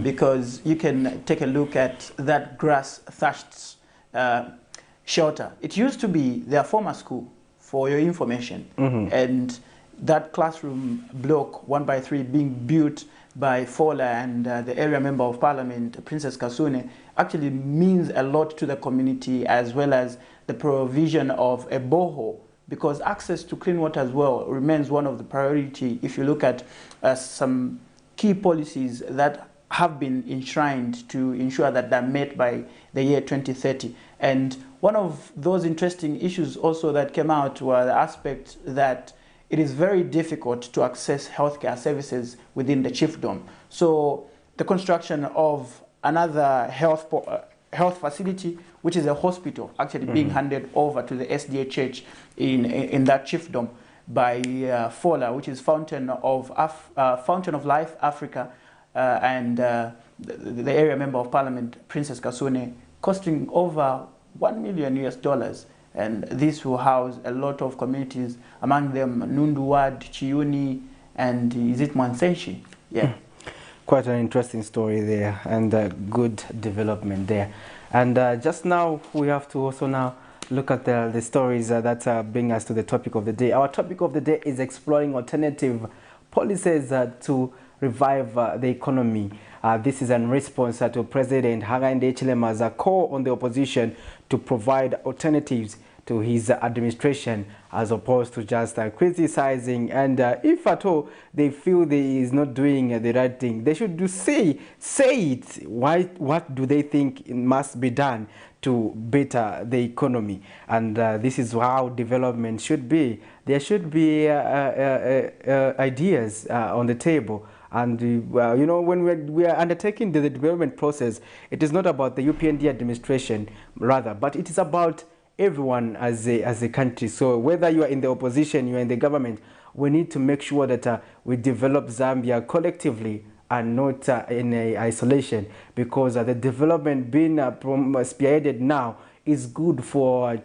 because you can take a look at that grass-thatched shelter. It used to be their former school, for your information, and that classroom block 1x3 being built by Fola and the area member of parliament, Princess Kasune, actually means a lot to the community, as well as the provision of a borehole, because access to clean water as well remains one of the priority if you look at some key policies that have been enshrined to ensure that they're met by the year 2030. And one of those interesting issues also that came out were the aspect that it is very difficult to access healthcare services within the chiefdom. So the construction of another health facility, which is a hospital, actually being handed over to the SDA Church in that chiefdom by Fola, which is Fountain of Life Africa, and the area member of parliament, Princess Kasune, costing over $1 million. And this will house a lot of communities, among them Nunduwad, Chiuni, and is it Mwansenshi? Yeah. Quite an interesting story there, and good development there. And just now, we have to also now look at the stories that bring us to the topic of the day. Our topic of the day is exploring alternative policies to revive the economy. This is in response to President Hakainde Hichilema's call on the opposition to provide alternatives to his administration, as opposed to just criticizing. And if at all they feel he is not doing the right thing, they should say it. What do they think must be done to better the economy? And this is how development should be. There should be ideas on the table. And you know, when we are undertaking the development process, it is not about the UPND administration, rather, but it is about everyone as a country. So whether you are in the opposition, you are in the government, we need to make sure that we develop Zambia collectively and not in isolation, because the development being spearheaded now is good for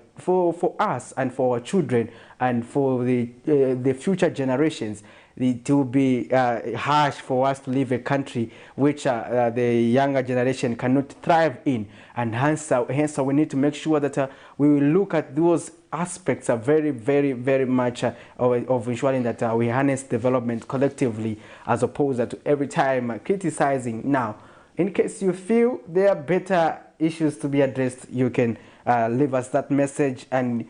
us and for our children and for the future generations. It will be harsh for us to leave a country which the younger generation cannot thrive in, and hence we need to make sure that we will look at those aspects are very, very, very much of ensuring that we harness development collectively, as opposed to every time criticizing. Now, in case you feel there are better issues to be addressed, you can leave us that message and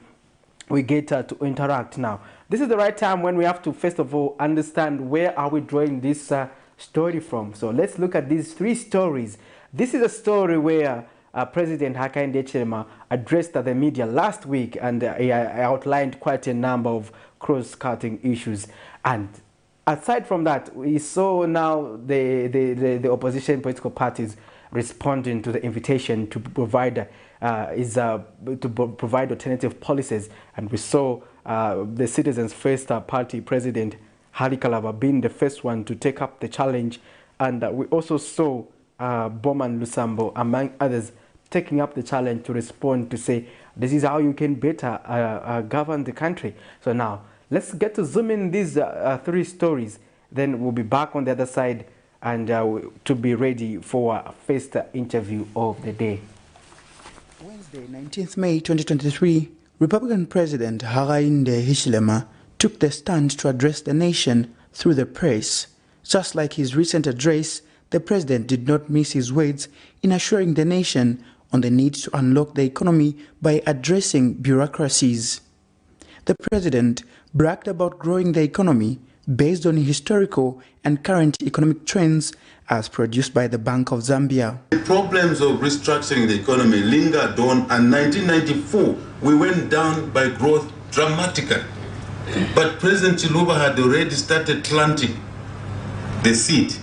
we get to interact. Now, this is the right time when we have to first of all understand where are we drawing this story from. So let's look at these three stories. This is a story where President Hakainde Hichilema addressed the media last week, and he outlined quite a number of cross-cutting issues. And aside from that, we saw now the opposition political parties responding to the invitation to provide alternative policies. And we saw the Citizens First Party President Hari Kalaba being the first one to take up the challenge, and we also saw Bowman Lusambo, among others, taking up the challenge to respond to say this is how you can better govern the country. So now let's get to zoom in these three stories, then we'll be back on the other side and to be ready for our first interview of the day. Wednesday, 19th May 2023, Republican President Hakainde Hichilema took the stand to address the nation through the press. Just like his recent address, the president did not miss his words in assuring the nation on the need to unlock the economy by addressing bureaucracies. The president bragged about growing the economy based on historical and current economic trends as produced by the Bank of Zambia. The problems of restructuring the economy lingered on, and 1994 we went down by growth dramatically. But President Chiluba had already started planting the seed,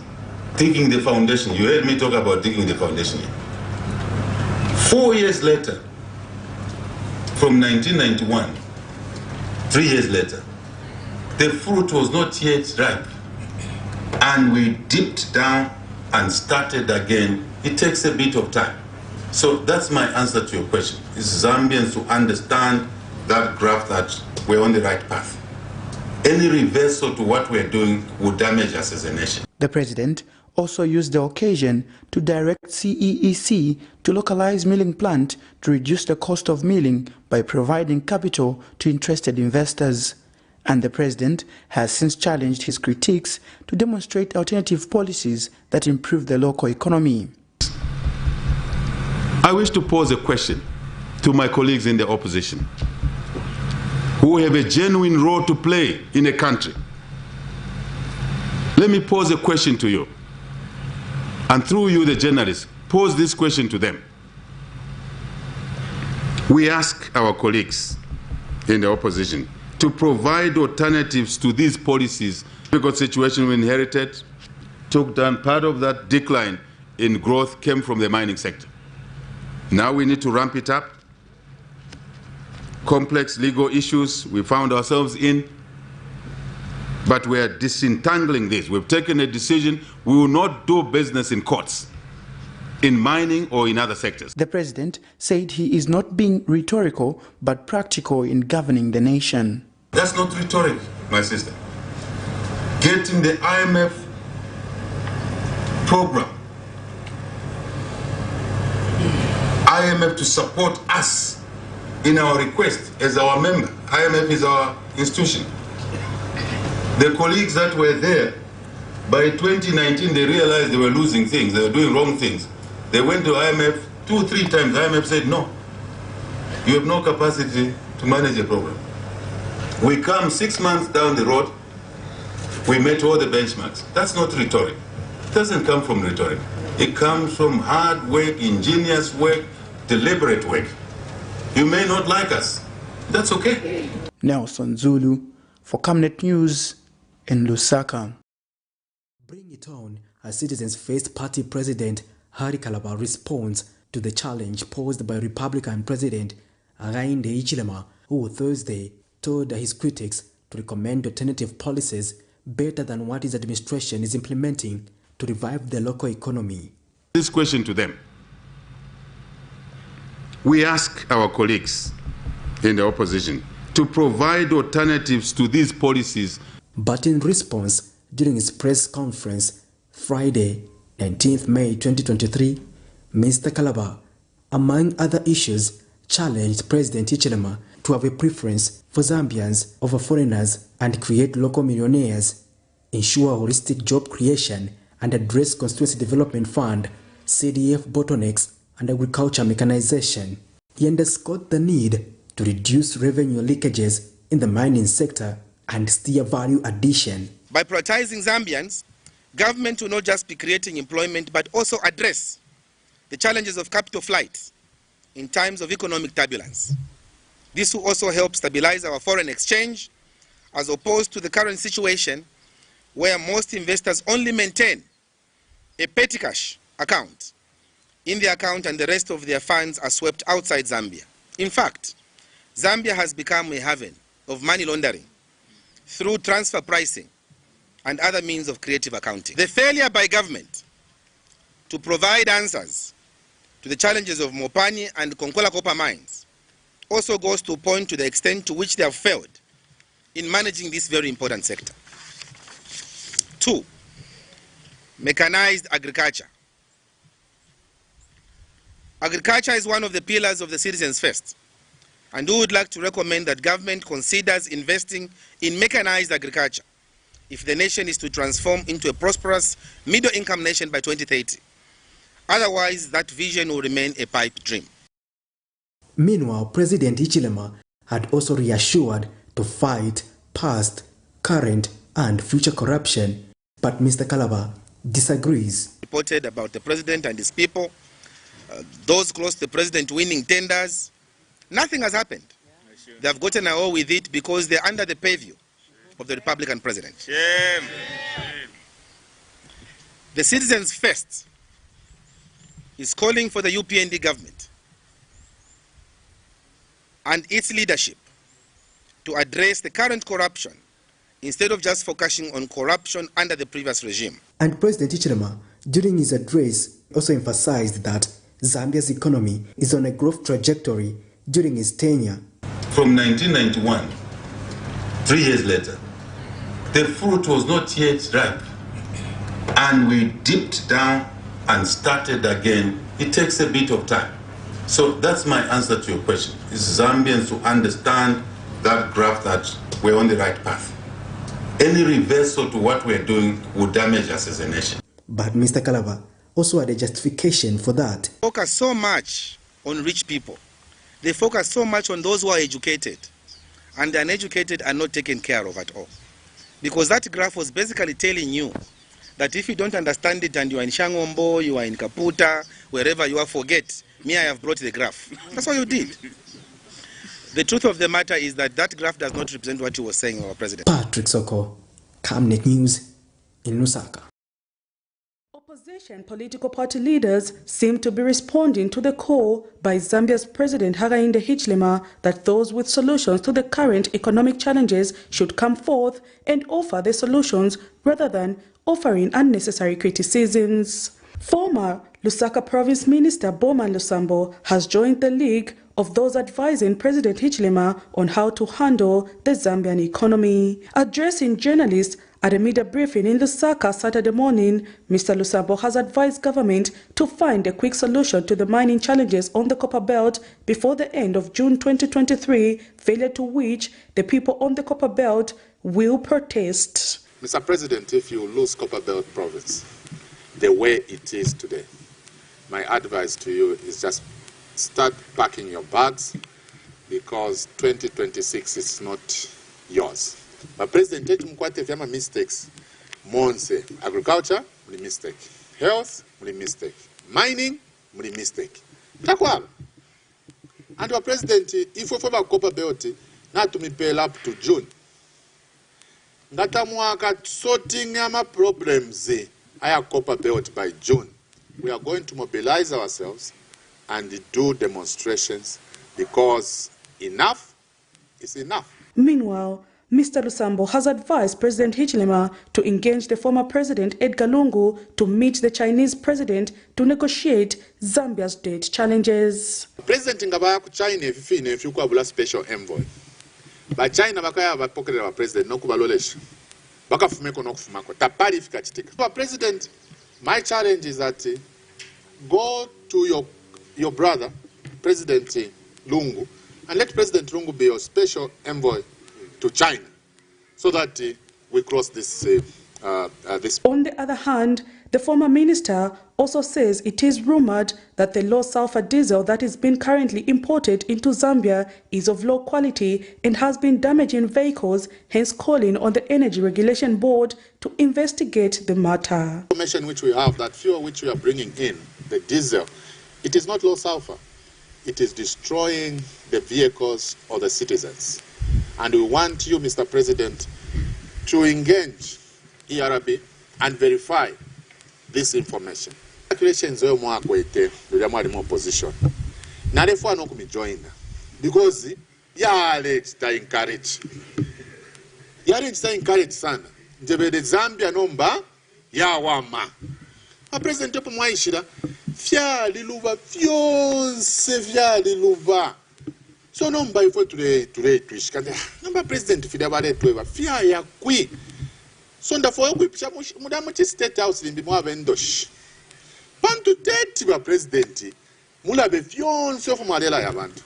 digging the foundation. You heard me talk about digging the foundation here. 4 years later, from 1991, 3 years later, the fruit was not yet ripe. and we dipped down and started again. It takes a bit of time. So that's my answer to your question. It's Zambians to understand that graph that we're on the right path. Any reversal to what we're doing would damage us as a nation. The president also used the occasion to direct CEEC to localize milling plant to reduce the cost of milling by providing capital to interested investors. And the president has since challenged his critiques to demonstrate alternative policies that improve the local economy. I wish to pose a question to my colleagues in the opposition who have a genuine role to play in a country. Let me pose a question to you. And through you, the journalists, pose this question to them. We ask our colleagues in the opposition to provide alternatives to these policies. Because the situation we inherited took down part of that decline in growth came from the mining sector. Now we need to ramp it up. Complex legal issues we found ourselves in, but we are disentangling this. We've taken a decision. We will not do business in courts, in mining or in other sectors. The president said he is not being rhetorical, but practical in governing the nation. That's not rhetoric, my sister. Getting the IMF program, IMF to support us in our request as our member. IMF is our institution. The colleagues that were there, by 2019 they realized they were losing things, they were doing wrong things. They went to IMF 2-3 times. IMF said, no, you have no capacity to manage a program. We come 6 months down the road, we met all the benchmarks. That's not rhetoric. It doesn't come from rhetoric. It comes from hard work, ingenious work, deliberate work. You may not like us. That's okay. Nelson Zulu for Camnet News in Lusaka. Bring it on as citizens faced party president Hari Kalaba responds to the challenge posed by Republican President Hakainde Hichilema, who Thursday told his critics to recommend alternative policies better than what his administration is implementing to revive the local economy. This question to them. We ask our colleagues in the opposition to provide alternatives to these policies. But in response, during his press conference Friday, 19th May 2023, Mr. Kalaba, among other issues, challenged President Hichilema to have a preference for Zambians over foreigners and create local millionaires, ensure holistic job creation, and address Constituency Development Fund, CDF bottlenecks, and agriculture mechanization. He underscored the need to reduce revenue leakages in the mining sector and steer value addition. By prioritizing Zambians, government will not just be creating employment but also address the challenges of capital flight in times of economic turbulence. This will also help stabilize our foreign exchange as opposed to the current situation where most investors only maintain a petty cash account in the account and the rest of their funds are swept outside Zambia. In fact, Zambia has become a haven of money laundering through transfer pricing and other means of creative accounting. The failure by government to provide answers to the challenges of Mopani and Konkola copper mines also goes to point to the extent to which they have failed in managing this very important sector. 2, mechanized agriculture. Agriculture is one of the pillars of the Citizens First, and we would like to recommend that government considers investing in mechanized agriculture if the nation is to transform into a prosperous middle-income nation by 2030. Otherwise, that vision will remain a pipe dream. Meanwhile, President Hichilema had also reassured to fight past, current, and future corruption, but Mr. Kalaba disagrees. Reported about the president and his people, those close to the president winning tenders. Nothing has happened. They have gotten away with it because they're under the purview of the Republican president. Shame. The Citizens First is calling for the UPND government and its leadership to address the current corruption instead of just focusing on corruption under the previous regime. And President Hichilema, during his address, also emphasized that Zambia's economy is on a growth trajectory during his tenure. From 1991, 3 years later, the fruit was not yet ripe, and we dipped down and started again. It takes a bit of time. So that's my answer to your question. It's Zambians to understand that graph that we're on the right path. Any reversal to what we're doing would damage us as a nation. But Mr. Kalaba also had a justification for that. Focus so much on rich people. They focus so much on those who are educated, and the uneducated are not taken care of at all. Because that graph was basically telling you that if you don't understand it and you are in Shangombo, you are in Kaputa, wherever you are, forget, me, I have brought the graph. That's what you did. The truth of the matter is that that graph does not represent what you were saying, our president. Patrick Soko, Camnet News in Lusaka. Opposition political party leaders seem to be responding to the call by Zambia's President Hakainde Hichilema that those with solutions to the current economic challenges should come forth and offer the solutions rather than offering unnecessary criticisms. Former Lusaka Province Minister Bowman Lusambo has joined the league of those advising President Hichilema on how to handle the Zambian economy. Addressing journalists at a media briefing in Lusaka Saturday morning, Mr. Lusambo has advised government to find a quick solution to the mining challenges on the Copper Belt before the end of June 2023, failure to which the people on the Copper Belt will protest. Mr. President, if you lose Copper Belt province the way it is today, my advice to you is just start packing your bags, because 2026 is not yours. But President, take mkwate vyama mistakes. Monse, agriculture, muli mistake. Health, muli mistake. Mining, muli mistake. Takwala. And our President, if we have a Copper Belt, not to me pay up to June. Ngata mwaka sorting ama problems aya Copper Belt by June. We are going to mobilize ourselves and do demonstrations, because enough is enough. Meanwhile, Mr. Lusambo has advised President Hichilema to engage the former President Edgar Lungu to meet the Chinese president to negotiate Zambia's debt challenges. President ngabaya ku China if you kwabula special envoy. Ba China bakaya bapokelera ba president nokubalolesha. Bakafumeko nokufumako. Tapali fika chitika. President, my challenge is that go to your brother, President Lungu, and let President Lungu be your special envoy to China, so that we cross this. On the other hand, the former minister also says it is rumored that the low sulfur diesel that is being currently imported into Zambia is of low quality and has been damaging vehicles, hence calling on the Energy Regulation Board to investigate the matter. Information which we have, that fuel which we are bringing in, the diesel, it is not low sulfur. It is destroying the vehicles of the citizens. And we want you, Mr. President, to engage ERB and verify this information. Calculations are more kwete, the more opposition. Now therefore no kumi join, because yale ta encourage. Yale ta encourage sana. Njebe de Zambia nomba ya wama. A president opo mwaishira fya liluva fyonse fya liluva. So nomba ifo today twishikande. Nomba president fidabale tweba fya ya kwi. So ndafo kwipisha mudamu chi state house limbi mwa vendosh. Pantu teti ba president mulabe fyonse ofu malela ya bantu.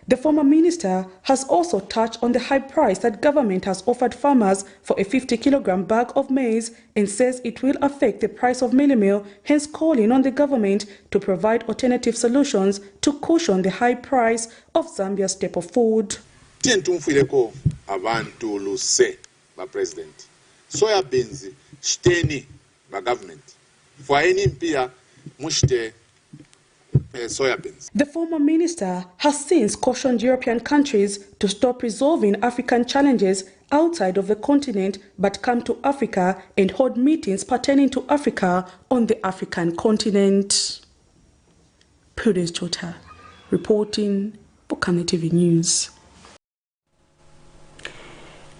The former minister has also touched on the high price that government has offered farmers for a 50-kilogram bag of maize and says it will affect the price of meal, hence calling on the government to provide alternative solutions to cushion the high price of Zambia's staple food. Tientumfileko abantu luse ba president. Soya beans shteni ba government. For any mpia mushte soya beans. The former minister has since cautioned European countries to stop resolving African challenges outside of the continent but come to Africa and hold meetings pertaining to Africa on the African continent. Prudence Chota reporting for Camnet TV News.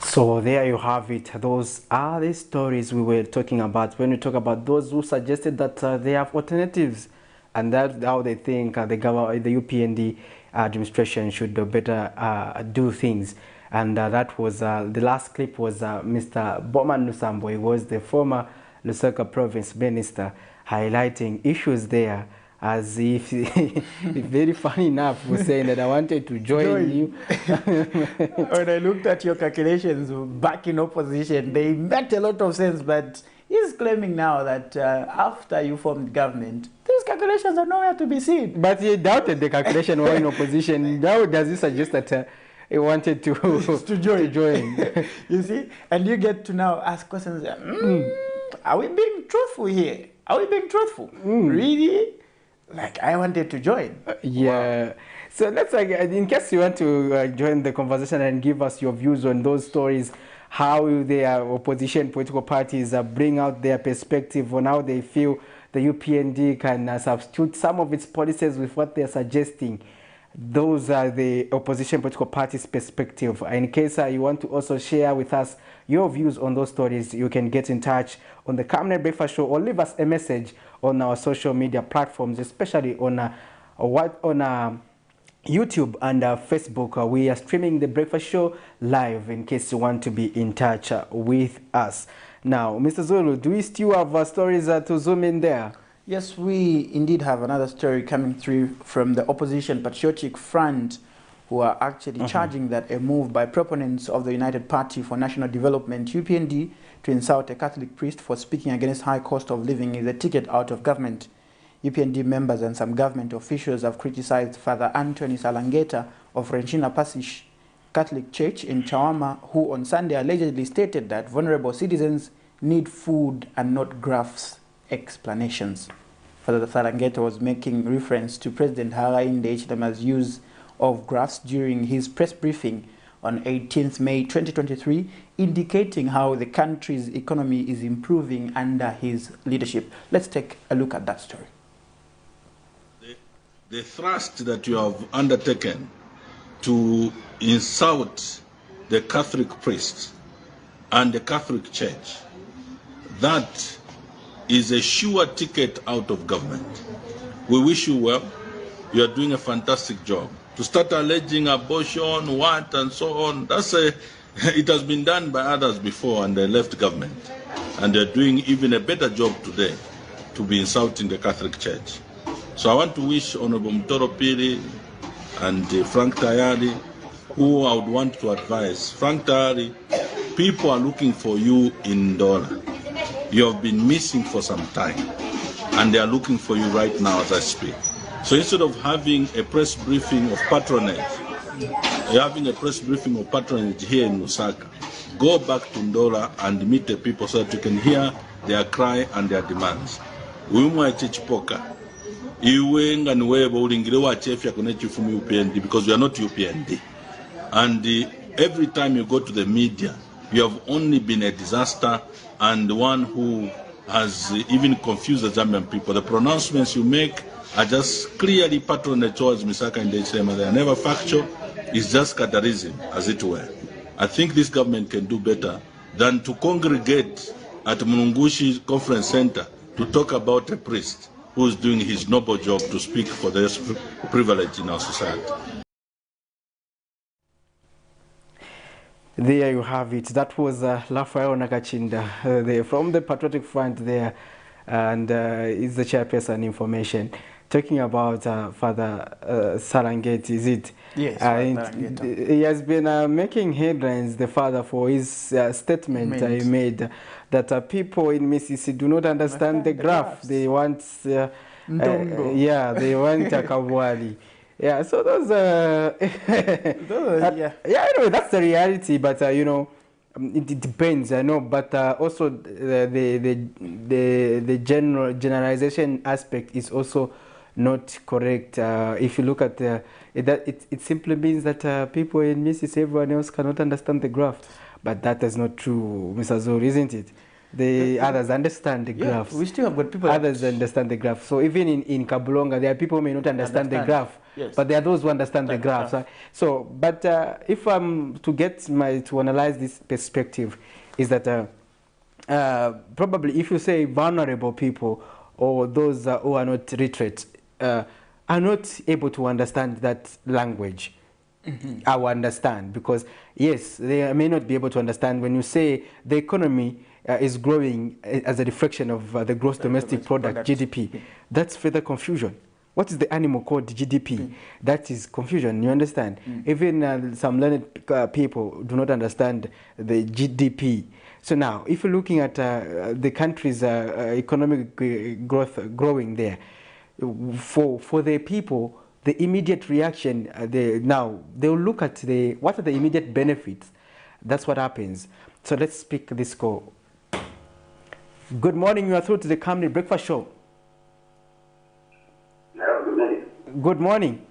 So there you have it. Those are the stories we were talking about when we talk about those who suggested that they have alternatives, and that's how they think the UPND administration should better do things. And that was the last clip was Mr. Bowman Lusambo. He was the former Lusaka province minister, highlighting issues there, as if very funny enough was saying that I wanted to join you. When I looked at your calculations back in opposition, they made a lot of sense, but he's claiming now that after you formed government, these calculations are nowhere to be seen. But he doubted the calculation while in opposition. Now does he suggest that he wanted to join? You see? And you get to now ask questions, are we being truthful here? Are we being truthful? Really? Like, I wanted to join. Yeah. Wow. So let's, in case you want to join the conversation and give us your views on those stories, how the opposition political parties bring out their perspective on how they feel the UPND can substitute some of its policies with what they're suggesting. Those are the opposition political parties' perspective. In case you want to also share with us your views on those stories, you can get in touch on the Camnet Breakfast Show or leave us a message on our social media platforms, especially on YouTube and Facebook. We are streaming the Breakfast Show live in case you want to be in touch with us. Now, Mr. Zulu, do we still have stories to zoom in there? Yes, we indeed have another story coming through from the Opposition Patriotic Front, who are actually charging that a move by proponents of the United Party for National Development, UPND, to insult a Catholic priest for speaking against high cost of living is a ticket out of government. UPND members and some government officials have criticized Father Anthony Salangeta of Renchina Pasish Catholic Church in Chawama, who on Sunday allegedly stated that vulnerable citizens need food and not graphs explanations. Father Salangeta was making reference to President Hakainde Hichilema's use of graphs during his press briefing on 18th May 2023, indicating how the country's economy is improving under his leadership. Let's take a look at that story. The thrust that you have undertaken to insult the Catholic priests and the Catholic Church, that is a sure ticket out of government. We wish you well. You are doing a fantastic job. To start alleging abortion, what, and so on, it has been done by others before and they left government. And they're doing even a better job today to be insulting the Catholic Church. So I want to wish Honorable Mtoro Piri and Frank Tayari, who I would want to advise. Frank Tayari, people are looking for you in Ndola. You have been missing for some time, and they are looking for you right now as I speak. So instead of having a press briefing of patronage, here in Lusaka, go back to Ndola and meet the people so that you can hear their cry and their demands. Because we are not UPND. And every time you go to the media, you have only been a disaster and one who has even confused the Zambian people. The pronouncements you make are just clearly patronage towards Misaka and Hichilema. They are never factual. It's just catarism, as it were. I think this government can do better than to congregate at Mulungushi Conference Center to talk about a priest who is doing his noble job to speak for the privilege in our society. There you have it. That was Rafael Nakachinda from the Patriotic Front there, and is the chairperson information. Talking about Father Salangeti, is it? Yes, he has been making headlines, the father, for his statement he made that people in Mississippi do not understand the graph. They want, they want a Kawali. Yeah, so those anyway, that's the reality, but you know, it depends, I know, but also the generalization aspect is also not correct. If you look at it simply means that people in Mississippi, everyone else cannot understand the graph, but that is not true, Mr. Zul, isn't it? The others understand the graphs. We still have got people. Others understand the graph. So even in Kabulonga, there are people who may not understand the graph, Yes. but there are those who understand the graphs. So, but if I'm to analyze this perspective, is that probably if you say vulnerable people or those who are not literate are not able to understand that language. I will understand, because yes, they may not be able to understand when you say the economy is growing as a reflection of the gross domestic product, GDP. That's further confusion. What is the animal called GDP? That is confusion, you understand? Even some learned people do not understand the GDP. So now, if you're looking at the country's economic growth growing there, for the people, the immediate reaction, they'll look at what are the immediate benefits. That's what happens. So let's pick this call. Good morning, you are through to the Camnet Breakfast Show. Hello, good morning. Good morning.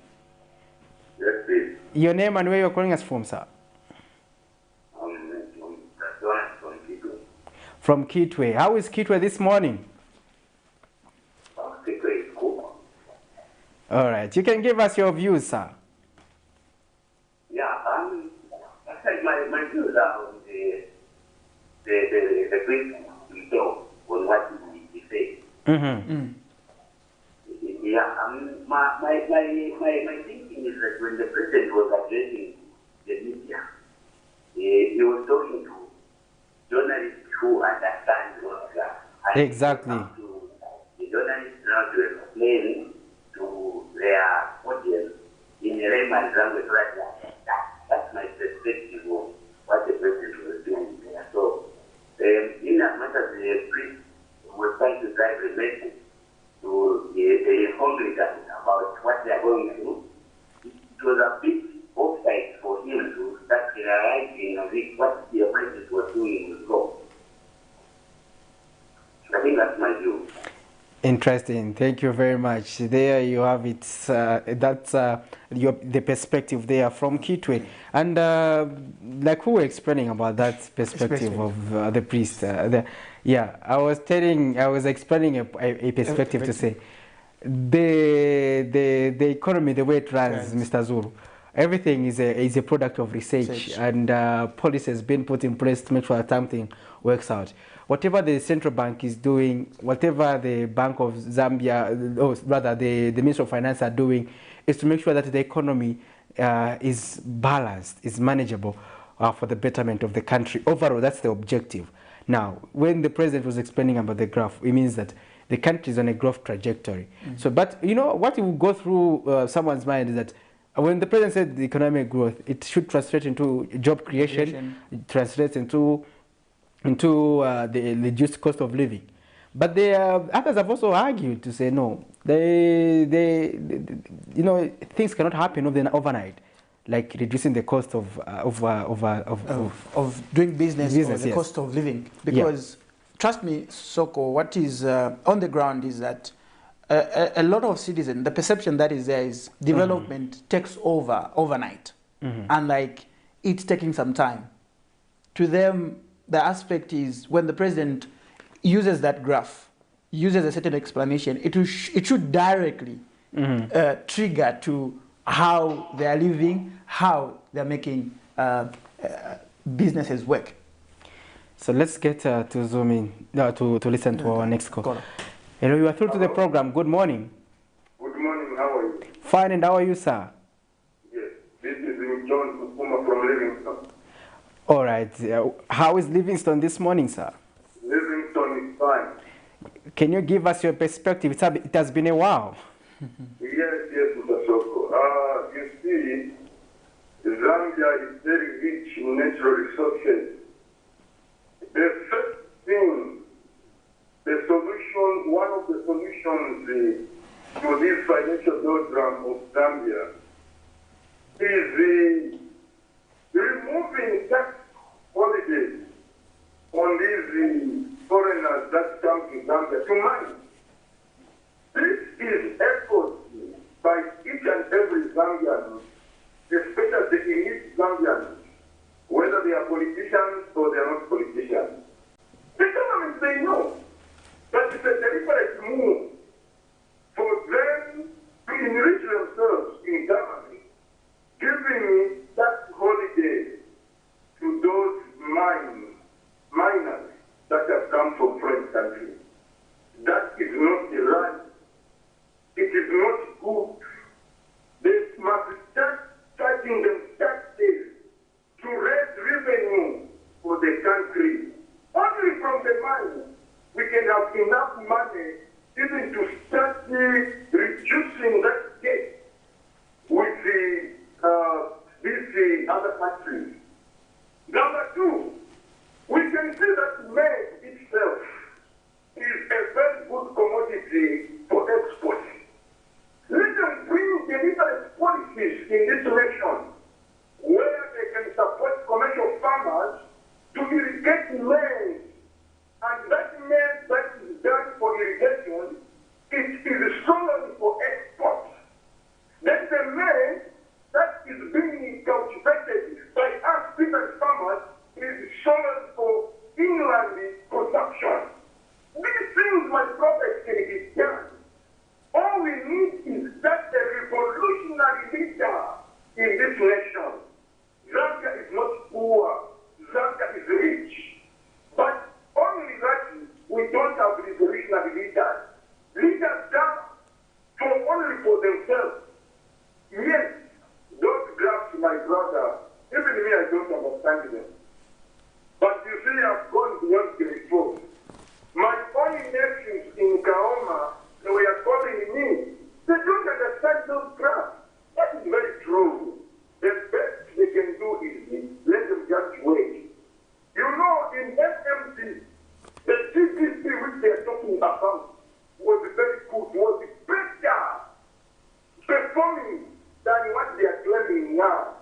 Yes, please. Your name and where you're calling us from, sir? From Kitwe. From Kitwe. How is Kitwe this morning? Kitwe is cool. All right, you can give us your views, sir. Yeah, actually my views are on the brief himself on what he said. Yeah, my thinking is that when the president was addressing the media, he was talking to journalists who understand what's that. Exactly. The journalists now to explain to their audience in a layman's language right now. That's my perspective of what the president was doing there. So, in as much as the priest was trying to drive the message to the congregants about what they are going through, it was a bit offside for him to start realizing what the president was doing was wrong. I think that's my view. Interesting. Thank you very much. There you have it. That's the perspective there from Kitwe. And like who were explaining about that perspective of the priest. I was explaining a perspective to say the economy, the way it runs, Mr. Zulu, everything is a product of research. And policy has been put in place to make sure that something works out. Whatever the central bank is doing, whatever the Bank of Zambia, or rather the Ministry of Finance are doing, is to make sure that the economy is balanced, is manageable for the betterment of the country. Overall, that's the objective. Now, when the president was explaining about the graph, it means that the country is on a growth trajectory. So, but you know, what will go through someone's mind is that when the president said the economic growth, it should translate into job creation, it translates into the reduced cost of living. But others have also argued to say no, things cannot happen overnight, like reducing the cost of doing business or the cost of living. Because trust me, Soko, what is on the ground is that a lot of citizens, the perception that is there is development takes over overnight, and like it's taking some time. To them, the aspect is when the president uses that graph, uses a certain explanation, it should directly trigger to how they are living, how they are making businesses work. So let's get to zoom in, to listen to our next call. Hello, you are through to the program. Good morning. Good morning, how are you? Fine, and how are you, sir? Yes, this is John Kupuma from Livingston. All right. How is Livingston this morning, sir? Livingston is fine. Can you give us your perspective? It has been a while. Yes, Mr. Soko. You see, Zambia is very rich in natural resources. The first thing, one of the solutions to this financial doldrum of Zambia is removing tax holidays on these foreigners that come to Zambia to money. This is effort by each and every Zambian, especially the elite Zambians, whether they are politicians or they are not politicians. The government say no. That is a deliberate move for them to enrich themselves in other countries. Number two, we can see that maize itself is a very good commodity for export. Let them bring deliberate policies in this nation where they can support commercial farmers to irrigate maize. And that maize that is done for irrigation, it is solely for export. Then the maize that is being cultivated by us peasant farmers is solely for inland consumption. These things, my prophet, can be done. All we need is that a revolutionary leader in this nation. Zambia is not poor. Zambia is rich. But only that we don't have revolutionary leaders. Leaders come only for themselves. Yes, those graphs, my brother, even me, I don't understand them. But you see, I've gone beyond the report. My own nephews in Kaoma, they were calling me. They don't understand those graphs. That is very true. The best they can do is let them just wait. You know, in FMC, the GDP which they are talking about was very good, was better performing than what they are claiming now.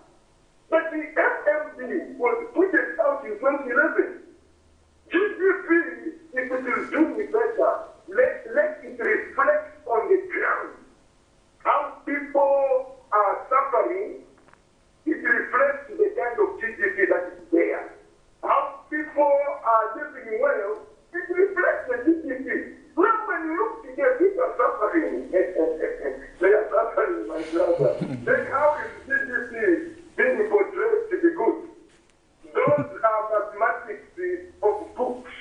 But the FMC was put out in 2011. GDP, if it is doing better, let it reflect on the ground. How people are suffering, it reflects the kind of GDP that is there. How people are living well, it reflects the GDP. Now when you look at the people are suffering, they are suffering, my brother. Then how is GDP being portrayed to be good? Those are mathematics of books.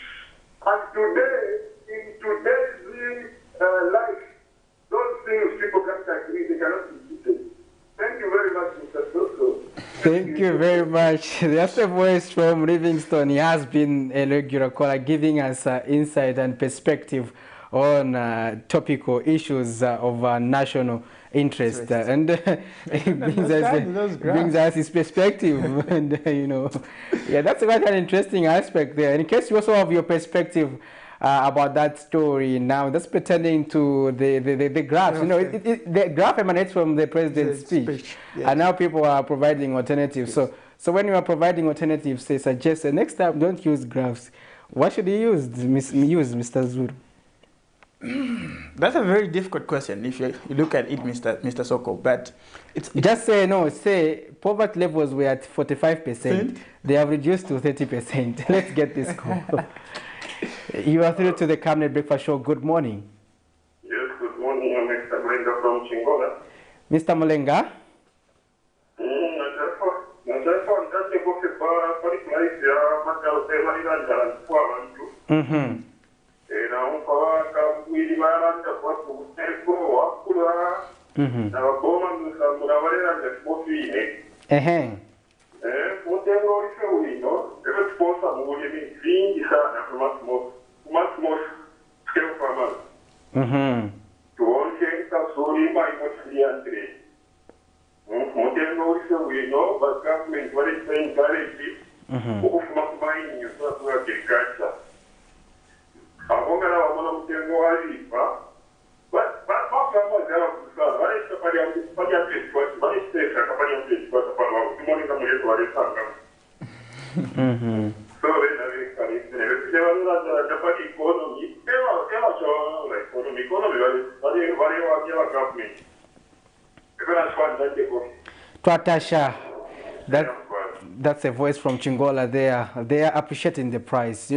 And today, in today's life, those things people can't agree, they cannot be treated. Thank you very much, Mr. Soso. Thank you very much. That's a voice from Livingston. He has been a regular caller, giving us insight and perspective on topical issues of national interest, and it brings us his perspective. And yeah, that's quite an interesting aspect there. In case you also have your perspective about that story now, that's pertaining to the graphs. The graph emanates from the president's speech, yes. And now people are providing alternatives. Yes. So when you are providing alternatives, they suggest next time don't use graphs. What should you use, Mr. Zuru? That's a very difficult question if you look at it, Mr. Soko. But it's just say no. Say poverty levels were at 45%. They have reduced to 30%. Let's get this call. You are through to the Camnet Breakfast Show. Good morning. Yes, good morning. I'm Mr. Mulenga from Chingola. Mr. Mulenga? Mm-hmm. Twatasha, that's a voice from Chingola there. They are appreciating the price,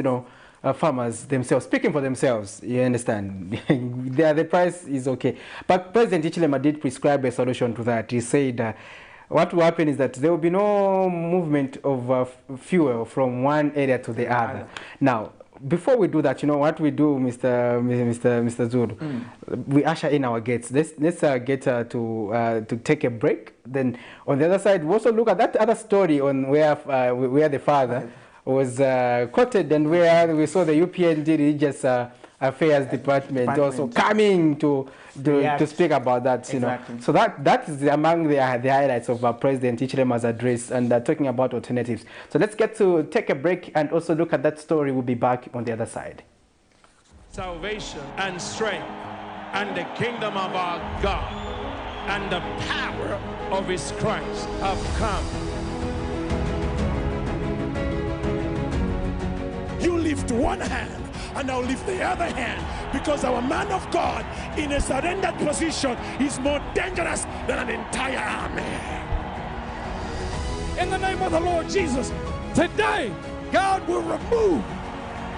farmers themselves, speaking for themselves, you understand. The price is okay. But President Ichilema did prescribe a solution to that. He said what will happen is that there will be no movement of fuel from one area to the other. Now, before we do that, what we do, Mr. Zuru, we usher in our guests. Let's get to take a break. Then on the other side, we also look at that other story on where the father was quoted and where we saw the UPND just Affairs Department also coming to speak about that, you know. So that is among the highlights of President Hichilema's address, and talking about alternatives. So let's get to take a break and also look at that story. We'll be back on the other side. Salvation and strength and the kingdom of our God and the power of his Christ have come. You lift one hand and I'll lift the other hand, because our man of God in a surrendered position is more dangerous than an entire army. In the name of the Lord Jesus, today God will remove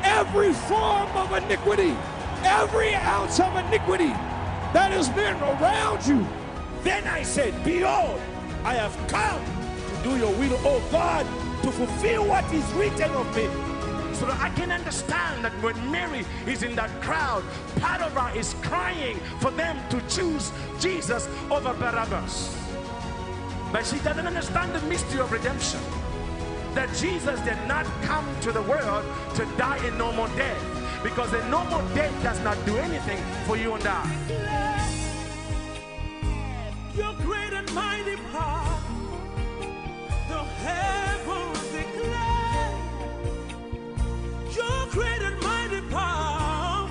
every form of iniquity, every ounce of iniquity that has been around you. Then I said, behold, I have come to do your will, O God, to fulfill what is written of me. So that I can understand that when Mary is in that crowd, part of her is crying for them to choose Jesus over Barabbas. But she doesn't understand the mystery of redemption. That Jesus did not come to the world to die a normal death, because a normal death does not do anything for you and I. Your great and mighty power, the heavens declare. Your great and mighty power,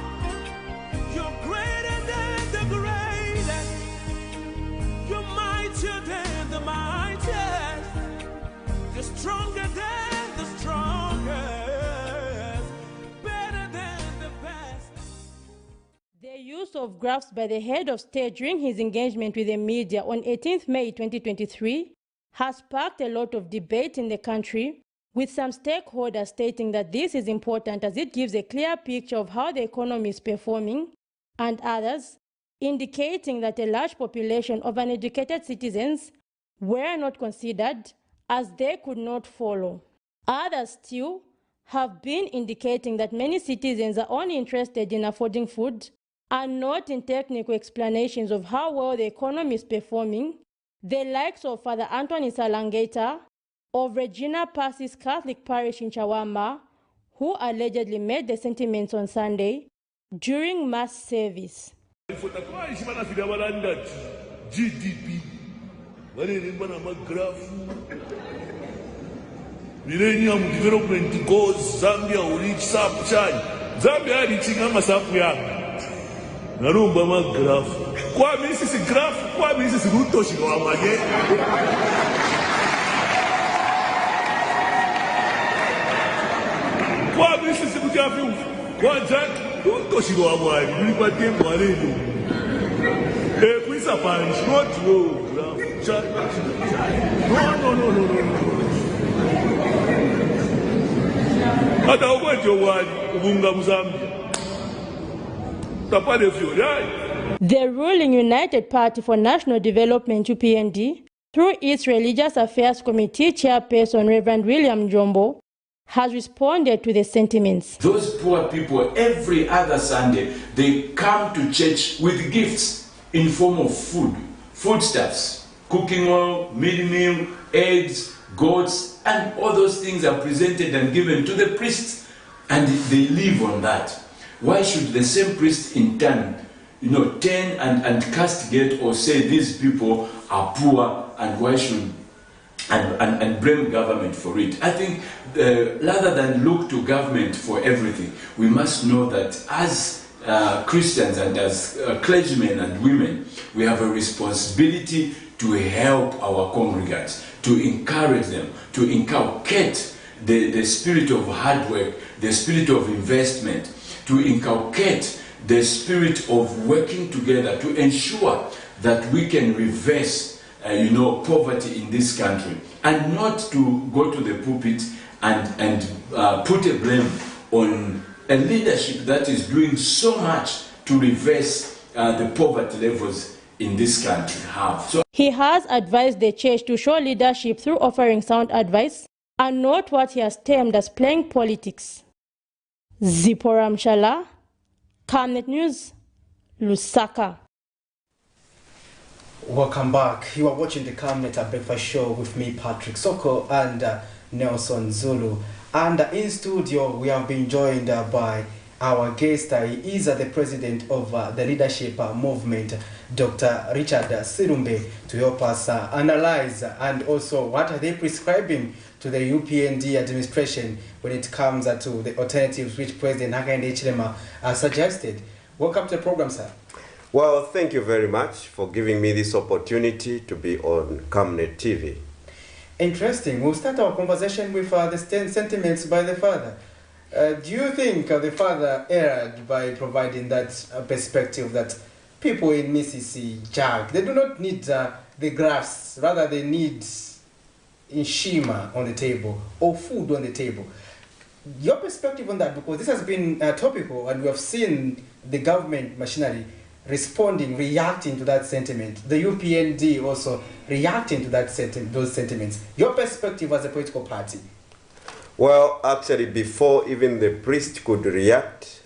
you're greater than the greatest, you're mightier than the mightiest, you're stronger than the strongest, better than the best. The use of graphs by the head of state during his engagement with the media on 18th May 2023 has sparked a lot of debate in the country, with some stakeholders stating that this is important as it gives a clear picture of how the economy is performing, and others indicating that a large population of uneducated citizens were not considered as they could not follow. Others still have been indicating that many citizens are only interested in affording food and not in technical explanations of how well the economy is performing, the likes of Father Anthony Salangeta of Regina Pass's Catholic Parish in Chawama, who allegedly made the sentiments on Sunday during Mass service. GDP, Millennium Development Goals, Zambia will reach Sapchai. Zambia reaching Amasapuya. Narumba ma graph. Kwa misi graph, kwa misi ruto shigawamage. Kwa misi kujafu, kwa jack, ruto shigawamage. Milipa tempo alelu. Kwisa punch, not low graph. No. Hata ugonjwa wa ubunga Mzambia. The ruling United Party for National Development, UPND, through its Religious Affairs Committee chairperson, Reverend William Jombo, has responded to the sentiments. Those poor people, every other Sunday, they come to church with gifts in form of food, foodstuffs, cooking oil, meal, eggs, goats, and all those things are presented and given to the priests, and they live on that. Why should the same priest in turn, turn and castigate or say these people are poor, and why should and blame government for it? I think rather than look to government for everything, we must know that as Christians and as clergymen and women, we have a responsibility to help our congregants, to encourage them, to inculcate the spirit of hard work, the spirit of investment, to inculcate the spirit of working together to ensure that we can reverse poverty in this country, and not to go to the pulpit and put a blame on a leadership that is doing so much to reverse the poverty levels in this country have. He has advised the church to show leadership through offering sound advice and not what he has termed as playing politics. Zipporah Mshala, Camnet News, Lusaka. Welcome back. You are watching the Camnet Breakfast Show with me, Patrick Soko, and Nelson Zulu. And in studio, we have been joined by Our guest is the president of the leadership movement, Dr. Richard Sirumbe, to help us analyze and also what are they prescribing to the UPND administration when it comes to the alternatives which President Hakainde Hichilema suggested. Welcome to the program, sir. Well, thank you very much for giving me this opportunity to be on Camnet TV. Interesting. We'll start our conversation with the sentiments by the father. Do you think the father erred by providing that perspective that people in Mississippi, Jack, they do not need the graphs, rather they need inshima on the table or food on the table? Your perspective on that, because this has been topical and we have seen the government machinery responding, reacting to that sentiment. The UPND also reacting to that those sentiments. Your perspective as a political party? Well, actually, before even the priest could react,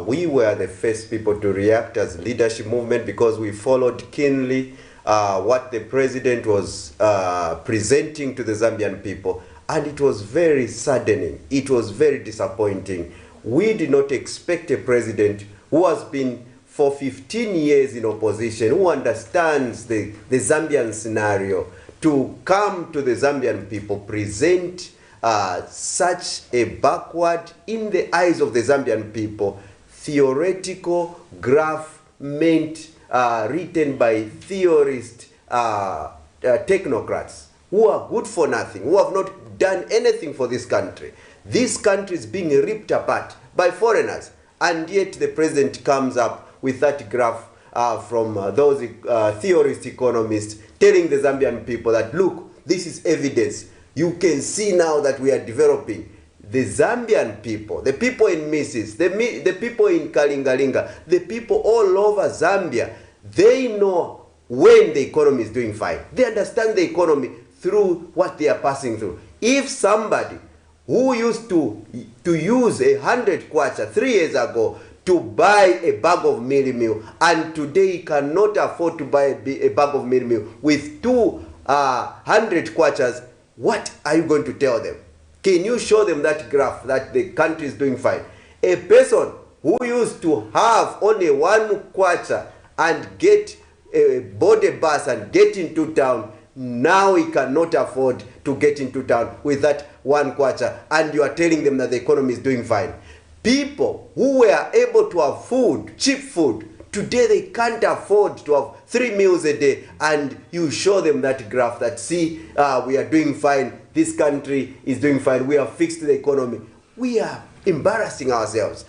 we were the first people to react as leadership movement because we followed keenly what the president was presenting to the Zambian people, and it was very saddening. It was very disappointing. We did not expect a president who has been for 15 years in opposition, who understands the Zambian scenario, to come to the Zambian people, present such a backward, in the eyes of the Zambian people, theoretical graph meant written by theorist technocrats who are good for nothing, who have not done anything for this country. This country is being ripped apart by foreigners, and yet the president comes up with that graph from those theorist economists telling the Zambian people that, look, this is evidence. You can see now that we are developing. The Zambian people, the people in Missis, the people in Kalingalinga, the people all over Zambia, they know when the economy is doing fine. They understand the economy through what they are passing through. If somebody who used to use 100 kwacha 3 years ago to buy a bag of meal and today cannot afford to buy a bag of meal with 200 kwachas, what are you going to tell them? Can you show them that graph that the country is doing fine? A person who used to have only 1 kwacha and get a body bus and get into town, now he cannot afford to get into town with that 1 kwacha, and you are telling them that the economy is doing fine. People who were able to have food, cheap food, today they can't afford to have 3 meals a day, and you show them that graph that, see, we are doing fine, this country is doing fine, we have fixed the economy. We are embarrassing ourselves.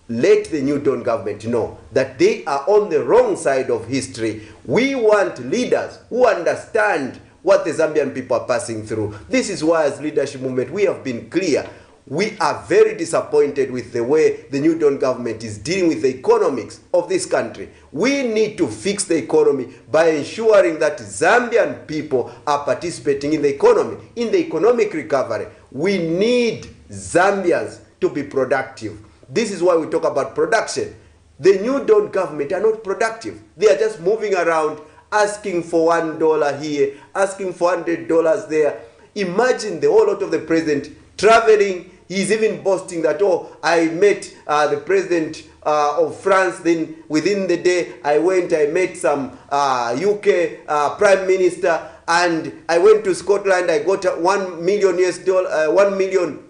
Let the New Dawn government know that they are on the wrong side of history. We want leaders who understand what the Zambian people are passing through. This is why as leadership movement we have been clear. We are very disappointed with the way the New Dawn government is dealing with the economics of this country. We need to fix the economy by ensuring that Zambian people are participating in the economy, in the economic recovery. We need Zambians to be productive. This is why we talk about production. The New Dawn government are not productive. They are just moving around, asking for $1 here, asking for $100 there. Imagine the whole lot of the president traveling. He's even boasting that, oh, I met the president of France, then within the day I met some UK prime minister, and I went to Scotland, I got $1 million €1 million,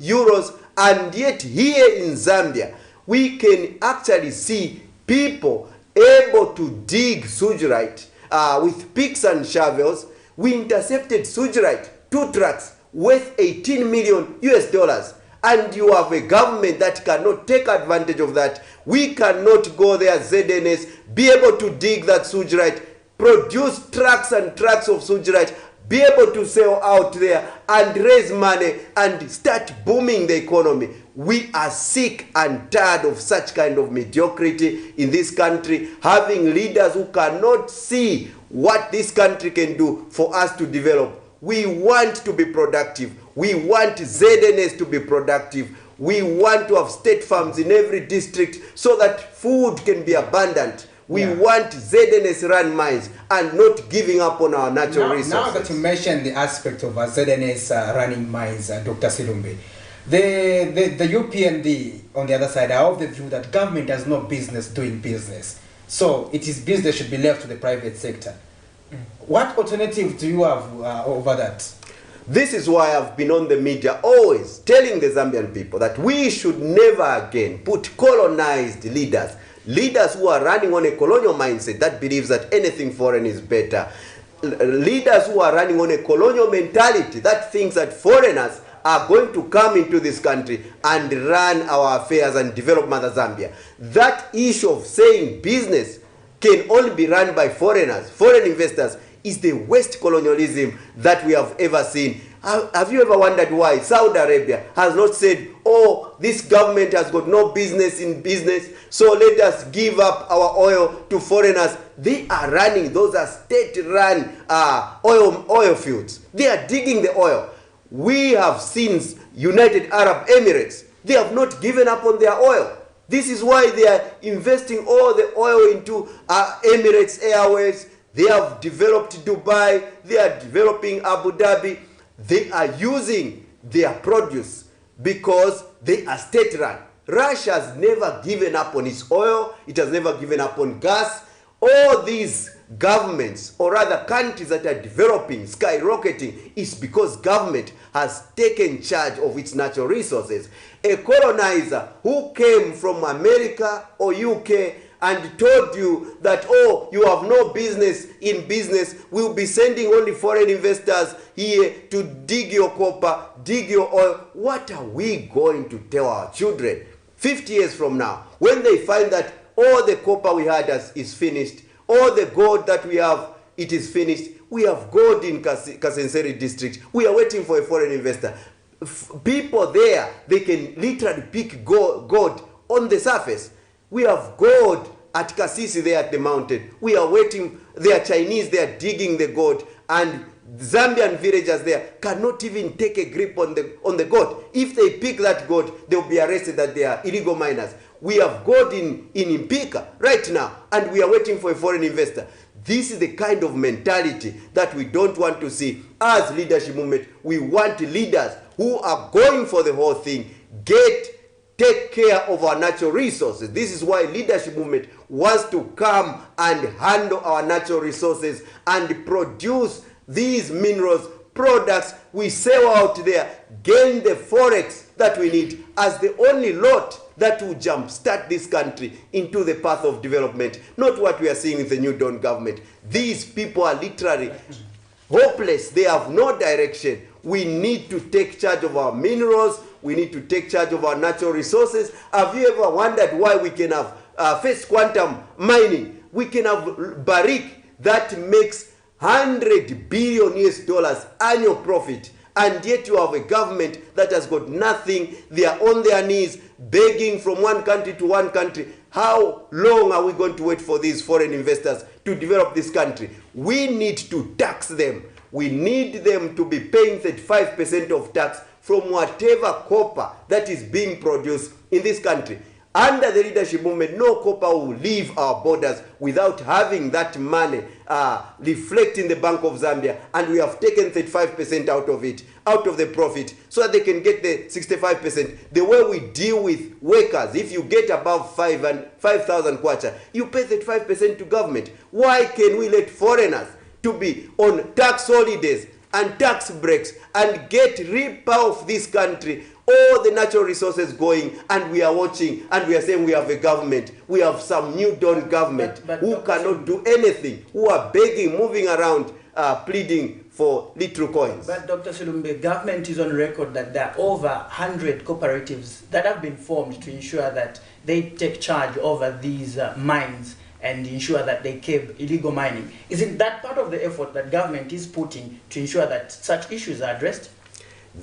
and yet here in Zambia, we can actually see people able to dig sewage with picks and shovels. We intercepted sewage 2 trucks worth $18 million. And you have a government that cannot take advantage of that. We cannot go there, ZNS, be able to dig that sewage, produce trucks and trucks of sewage, be able to sell out there and raise money and start booming the economy. We are sick and tired of such kind of mediocrity in this country, having leaders who cannot see what this country can do for us to develop. We want to be productive. We want ZNS to be productive. We want to have state farms in every district so that food can be abundant. We want ZNS run mines and not giving up on our natural resources. Now that you mentioned the aspect of ZNS running mines, Dr. Sirumbe, The UPND, on the other side, are of the view that government has no business doing business. So it is business should be left to the private sector. What alternative do you have over that? This is why I've been on the media always telling the Zambian people that we should never again put colonized leaders who are running on a colonial mindset that believes that anything foreign is better, leaders who are running on a colonial mentality that thinks that foreigners are going to come into this country and run our affairs and develop Mother Zambia. That issue of saying business can only be run by foreigners, foreign investors, is the worst colonialism that we have ever seen. Have you ever wondered why Saudi Arabia has not said, oh, this government has got no business in business, so let us give up our oil to foreigners? They are running, those are state-run oil fields. They are digging the oil. We have seen United Arab Emirates. They have not given up on their oil. This is why they are investing all the oil into Emirates Airways. They have developed Dubai. They are developing Abu Dhabi. They are using their produce because they are state-run. Russia has never given up on its oil. It has never given up on gas. All these governments, or rather countries that are developing, skyrocketing, is because government has taken charge of its natural resources. A colonizer who came from America or UK and told you that, oh, you have no business in business, we'll be sending only foreign investors here to dig your copper, dig your oil. What are we going to tell our children 50 years from now when they find that all the copper we had is finished, all the gold that we have, it is finished? We have gold in Kasenseri district. We are waiting for a foreign investor. People there, they can literally pick gold on the surface. We have gold at Kasisi there at the mountain. We are waiting. They are Chinese. They are digging the gold. And Zambian villagers there cannot even take a grip on the gold. If they pick that gold, they'll be arrested that they are illegal miners. We have gold in Impika right now, and we are waiting for a foreign investor. This is the kind of mentality that we don't want to see. As leadership movement, we want leaders who are going for the whole thing. Take care of our natural resources. This is why leadership movement wants to come and handle our natural resources and produce these minerals, products we sell out there, gain the forex that we need as the only lot that will jumpstart this country into the path of development, not what we are seeing with the New Dawn government. These people are literally hopeless. They have no direction. We need to take charge of our minerals. We need to take charge of our natural resources. Have you ever wondered why we can have first quantum mining? We can have barrick that makes $100 billion annual profit, and yet you have a government that has got nothing. They are on their knees begging from one country to one country. How long are we going to wait for these foreign investors to develop this country? We need to tax them. We need them to be paying 35% of tax from whatever copper that is being produced in this country. Under the leadership movement, no copper will leave our borders without having that money reflect in the Bank of Zambia, and we have taken 35% out of it, out of the profit, so that they can get the 65%. The way we deal with workers, if you get above 5,000 kwacha, you pay 35% to government. Why can we let foreigners to be on tax holidays and tax breaks and get ripped off this country, all the natural resources going, and we are watching and we are saying we have a government, we have some New Dawn government who cannot do anything, who are begging, moving around, pleading for little coins. But Dr. Silumbe, government is on record that there are over 100 cooperatives that have been formed to ensure that they take charge over these mines and ensure that they curb illegal mining. Isn't that part of the effort that government is putting to ensure that such issues are addressed?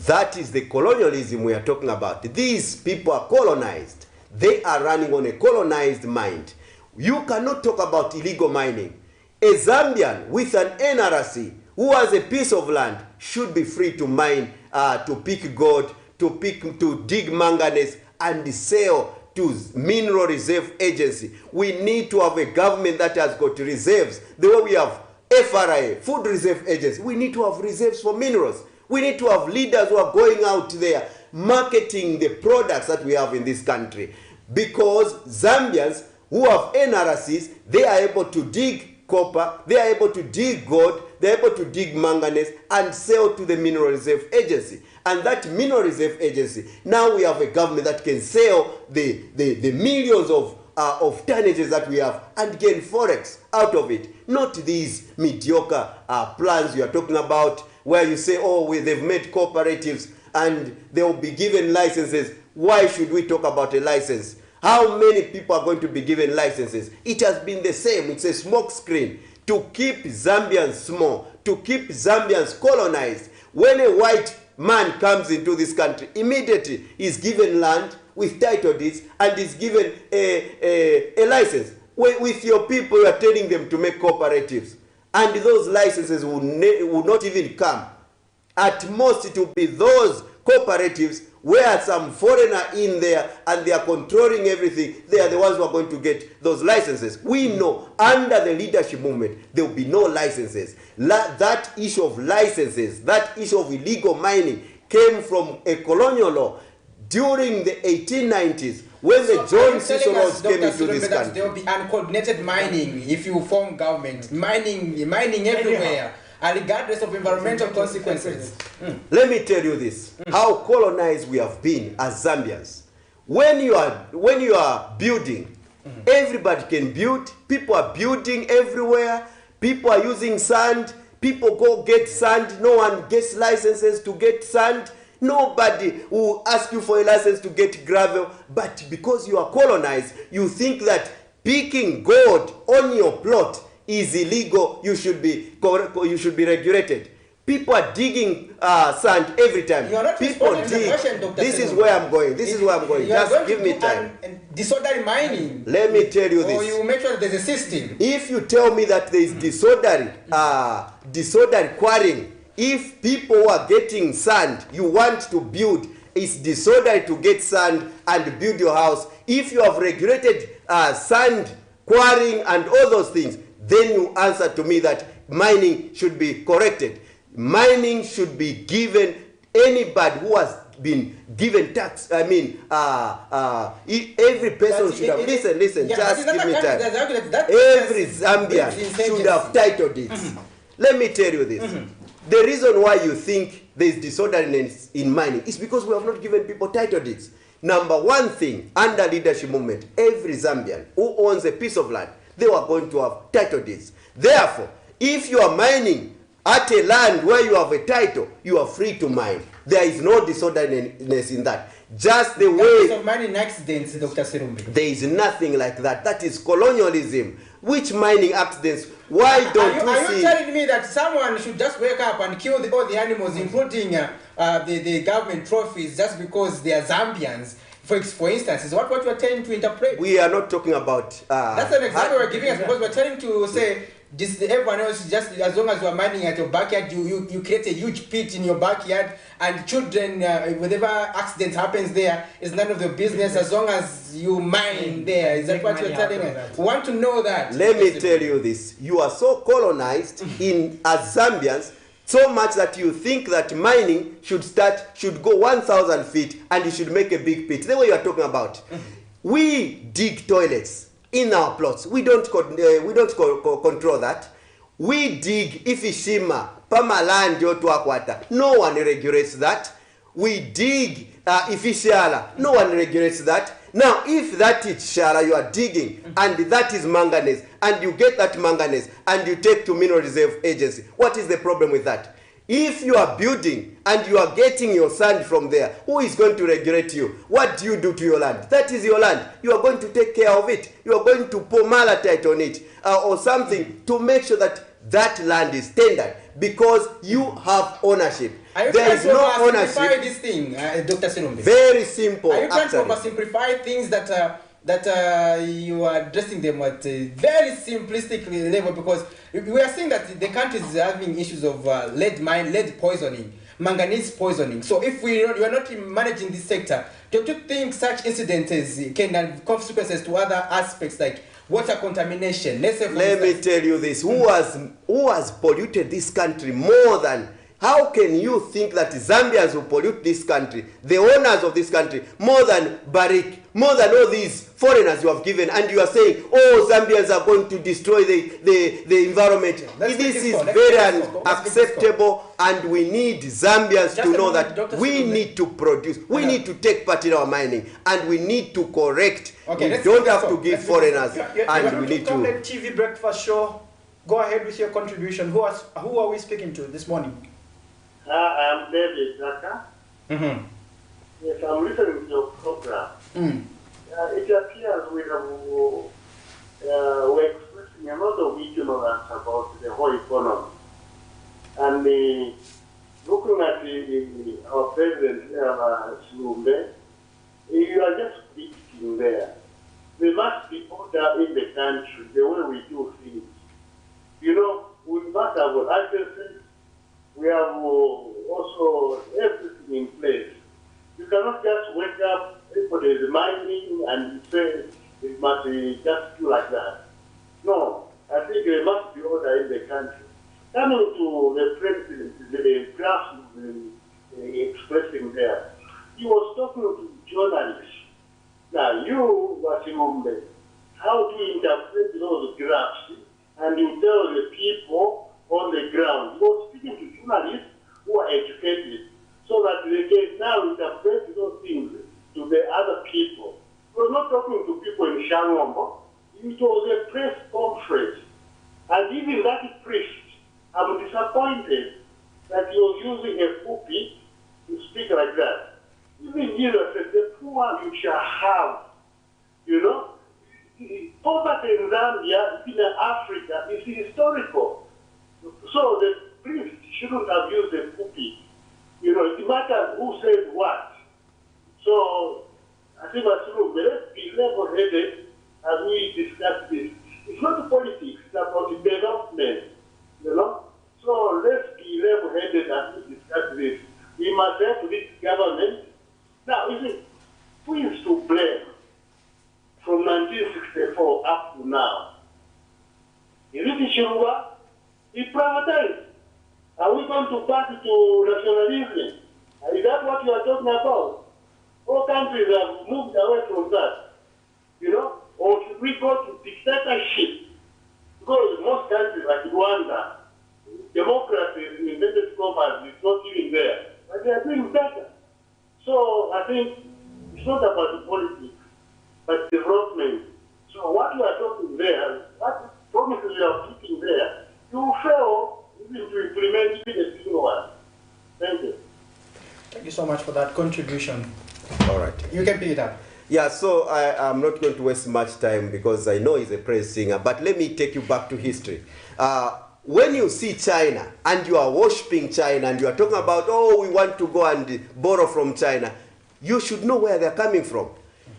That is the colonialism we are talking about. These people are colonized. They are running on a colonized mind. You cannot talk about illegal mining. A Zambian with an NRC who has a piece of land should be free to mine, to pick gold, to dig manganese and sell to Mineral Reserve Agency. We need to have a government that has got reserves. The way we have FRA, Food Reserve Agency, we need to have reserves for minerals. We need to have leaders who are going out there marketing the products that we have in this country. Because Zambians who have NRCs, they are able to dig copper, they are able to dig gold, they are able to dig manganese and sell to the Mineral Reserve Agency. And that Mineral Reserve Agency, now we have a government that can sell the millions of tonnages that we have and gain forex out of it. Not these mediocre plans you are talking about where you say, oh, they've made cooperatives and they will be given licenses. Why should we talk about a license? How many people are going to be given licenses? It has been the same. It's a smoke screen to keep Zambians small, to keep Zambians colonized. When a white man comes into this country, immediately is given land with title deeds and is given a license. With your people, you are telling them to make cooperatives. And those licenses will not even come. At most, it will be those cooperatives where some foreigner in there and they are controlling everything. They are the ones who are going to get those licenses. We know under the leadership movement, there will be no licenses. That issue of licenses, that issue of illegal mining came from a colonial law during the 1890s when the John Cicero laws came into this country. There will be uncoordinated mining if you form government. Mining everywhere. And regardless of environmental consequences. Let me tell you this, how colonized we have been as Zambians. When you are building, everybody can build. People are building everywhere. People are using sand. People go get sand. No one gets licenses to get sand. Nobody will ask you for a license to get gravel. But because you are colonized, you think that picking gold on your plot is illegal. You should be regulated. People are digging sand every time. You are not people responding to dig. the question, Dr. This is Serum. where I'm going. This is where I'm going. You are Just going give to me do time. Disorderly mining. Let me tell you this. Or you make sure that there's a system. If you tell me that there is disorderly quarrying, if people are getting sand, you want to build, it's disorderly to get sand and build your house. If you have regulated sand quarrying and all those things, then you answer to me that mining should be corrected. Mining should be given anybody who has been given tax. I mean, every person should have. Listen. Yeah, just give me time. That Every Zambian should have title deeds. Let me tell you this. The reason why you think there is disorderliness in mining is because we have not given people title deeds. Number one thing, under leadership movement, every Zambian who owns a piece of land, they were going to have title deeds. Therefore, if you are mining at a land where you have a title, you are free to mine. There is no disorderliness in that. Just the way of mining accidents, Dr. Serumbi. There is nothing like that. That is colonialism. Which mining accidents? Why don't you see? Are you telling me that someone should just wake up and kill all the animals, including the government trophies, just because they are Zambians? For instance, is what you are trying to interpret? We are not talking about. That's an example we're giving us because we're trying to say. Everyone else, just as long as you are mining at your backyard, you create a huge pit in your backyard, and children, whatever accident happens there is none of their business as long as you mine there. Is that what you're telling us? We want to know that. Let me tell you this: you are so colonized as Zambians, so much that you think that mining should go 1,000 feet and you should make a big pit. The way you are talking about, we dig toilets in our plots. We don't control that. We dig ifishima pamaland yotuakwata. No one regulates that. We dig ifishala. No one regulates that. Now, if that is shala you are digging and that is manganese and you get that manganese and you take to Mineral Reserve Agency, what is the problem with that? If you are building and you are getting your sand from there, who is going to regulate you? What do you do to your land? That is your land. You are going to take care of it. You are going to pour malachite on it or something to make sure that that land is tendered because you have ownership. Are you there is trying to no ownership. Simplify this thing, Dr. Sinumbi? Very simple. Are you trying actually. to oversimplify things that you are addressing them at a very simplistic level? Because we are seeing that the country is having issues of lead poisoning, manganese poisoning. So if we are not managing this sector, don't you think such incidents can have consequences to other aspects like water contamination? Let me tell you this: who has polluted this country more than How can you think that Zambians will pollute this country, the owners of this country, more than Barrick, more than all these foreigners you have given, and you are saying, oh, Zambians are going to destroy the environment? This is very unacceptable, and we need Zambians to know that we need to produce, we need to take part in our mining, and we need to correct. Okay, we don't have to give foreigners, and we need to... Camnet TV Breakfast Show. Go ahead with your contribution. Who are we speaking to this morning? I'm David Zaka. Yes, I'm listening to your program. It appears we're expressing a lot of ignorance about the whole economy. And looking at our president, Shilumbe, you are just speaking there. There must be order in the country, the way we do things. You know, we must have addresses. We have also everything in place. You cannot just wake up, everybody is mining, and you say it must be just do like that. No, I think there must be order in the country. Coming to the president, the graph expressing there, he was talking to journalists. Now, you, Wasimumbe, how to interpret those graphs, and you tell the people on the ground. He was speaking to journalists who are educated so that they can now interpret those things to the other people. He was not talking to people in Shangombo. It was a press conference. And even that priest, I'm disappointed that he was using a pulpit to speak like that. Even Jesus said, the poor you shall have. You know? Poverty in Zambia, in Africa, is historical. So the priest shouldn't have used the pulpit. You know, it matters who said what. So, I think let's be level-headed as we discuss this. It's not politics, it's about development. You know? So let's be level-headed as we discuss this. We must help this government. Now, who is to blame from 1964 up to now? Is it Shirua? He privatized. Are we going to back to nationalism? Is that what you are talking about? All countries have moved away from that. You know? Or should we go to dictatorship? Because most countries like Rwanda, democracy in invented government is not even there. But they are doing better. So I think it's not about the politics, but development. So what you are talking there, what promises you are putting there, you fail even to implement even a single one. Thank you. Thank you so much for that contribution. All right. You can pick it up. Yeah, so I'm not going to waste much time because I know he's a praise singer, but let me take you back to history. When you see China and you are worshipping China and you are talking about, oh, we want to go and borrow from China, you should know where they're coming from.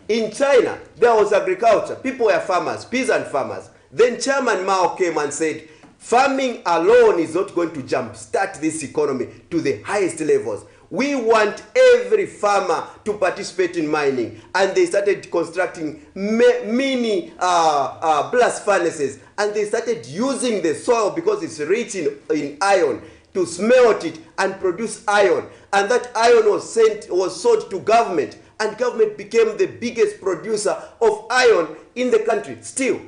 In China, there was agriculture. People were farmers, peasant farmers. Then Chairman Mao came and said, farming alone is not going to jumpstart this economy to the highest levels. We want every farmer to participate in mining. And they started constructing mini blast furnaces. And they started using the soil because it's rich in iron to smelt it and produce iron. And that iron was sold to government. And government became the biggest producer of iron in the country, still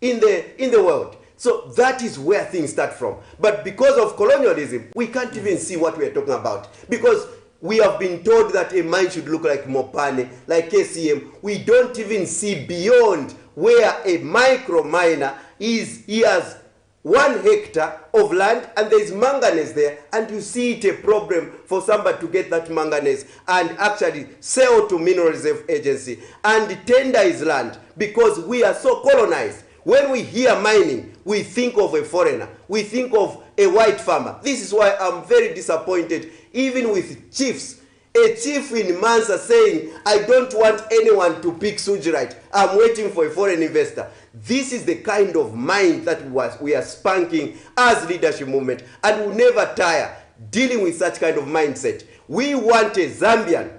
in the world. So that is where things start from. But because of colonialism, we can't even see what we are talking about. Because we have been told that a mine should look like Mopane, like KCM. We don't even see beyond where a micro miner is. He has 1 hectare of land and there is manganese there, and you see it a problem for somebody to get that manganese and actually sell to Mineral Reserve Agency and tender his land, because we are so colonized. When we hear mining, we think of a foreigner. We think of a white farmer. This is why I'm very disappointed, even with chiefs. A chief in Mansa saying, I don't want anyone to pick Sujirite. I'm waiting for a foreign investor. This is the kind of mind that we are spanking as leadership movement, and we'll never tire dealing with such kind of mindset. We want a Zambian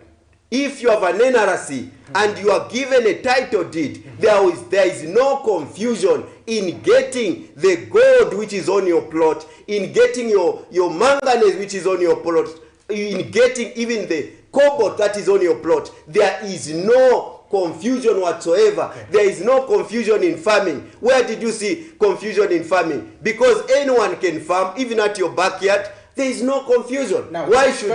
If you have an NRC and you are given a title deed, there is no confusion in getting the gold which is on your plot, in getting your manganese which is on your plot, in getting even the cobalt that is on your plot. There is no confusion whatsoever. There is no confusion in farming. Where did you see confusion in farming? Because anyone can farm, even at your backyard. There is no confusion. Now, why should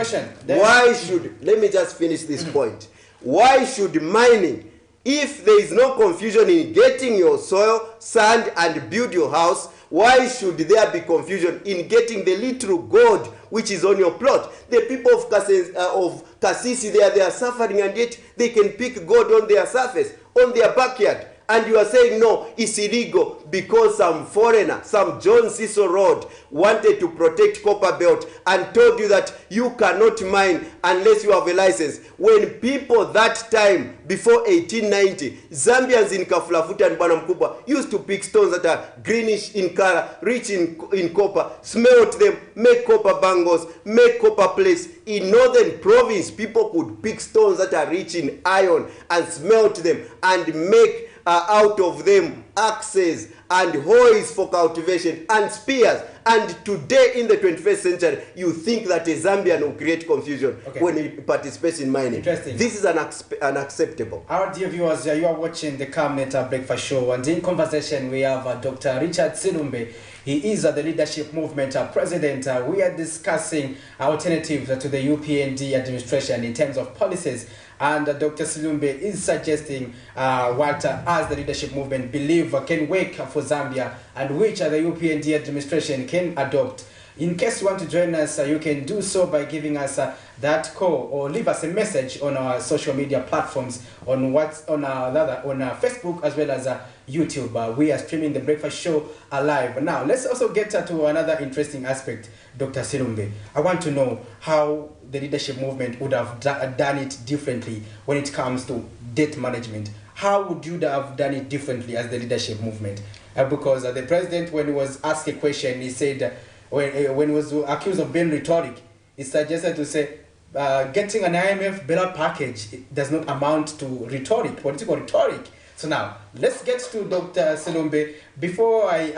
let me just finish this point. Why should mining, if there is no confusion in getting your soil, sand, and build your house, why should there be confusion in getting the little gold which is on your plot? The people of Kasisi there, they are suffering, and yet they can pick gold on their surface, on their backyard. And you are saying, no, it's illegal because some foreigner, some John Cecil Road, wanted to protect Copper Belt and told you that you cannot mine unless you have a license. When people that time, before 1890, Zambians in Kafulafuta and Banamkuba used to pick stones that are greenish in color, rich in copper, smelt them, make copper bangles, make copper plates. In northern province, people could pick stones that are rich in iron and smelt them and make out of them axes and hoes for cultivation and spears. And today in the 21st century, you think that a Zambian will create confusion when he participates in mining. Interesting. This is unacceptable. Our dear viewers, you are watching the Camnet Breakfast Show, and in conversation we have Dr. Richard Silumbe. He is the Leadership Movement president. We are discussing alternatives to the UPND administration in terms of policies. And Dr. Silumbe is suggesting what as the Leadership Movement believe can work for Zambia and which the UPND administration can adopt. In case you want to join us, you can do so by giving us that call or leave us a message on our social media platforms on Facebook as well as YouTube. We are streaming the breakfast show live. Now, let's also get to another interesting aspect, Dr. Silumbe. I want to know how the Leadership Movement would have done it differently when it comes to debt management. How would you have done it differently as the Leadership Movement? Because the president, when he was asked a question, he said, when he was accused of being rhetoric, he suggested to say, getting an IMF bailout package does not amount to rhetoric, political rhetoric. So now, let's get to Dr. Silumbe. Before I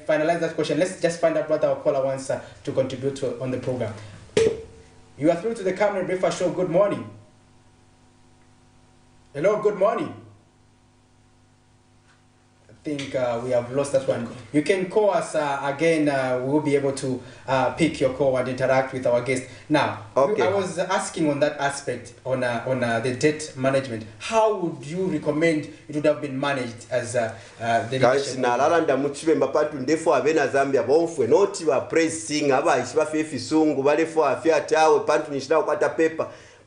finalize that question, let's just find out what our caller wants to contribute on the program. You are through to the Camnet Breakfast Show. Good morning. Hello, good morning. I think we have lost that one. You can call us again. We will be able to pick your call and interact with our guest. Now, I was asking on that aspect on the debt management. How would you recommend it would have been managed as the leadership?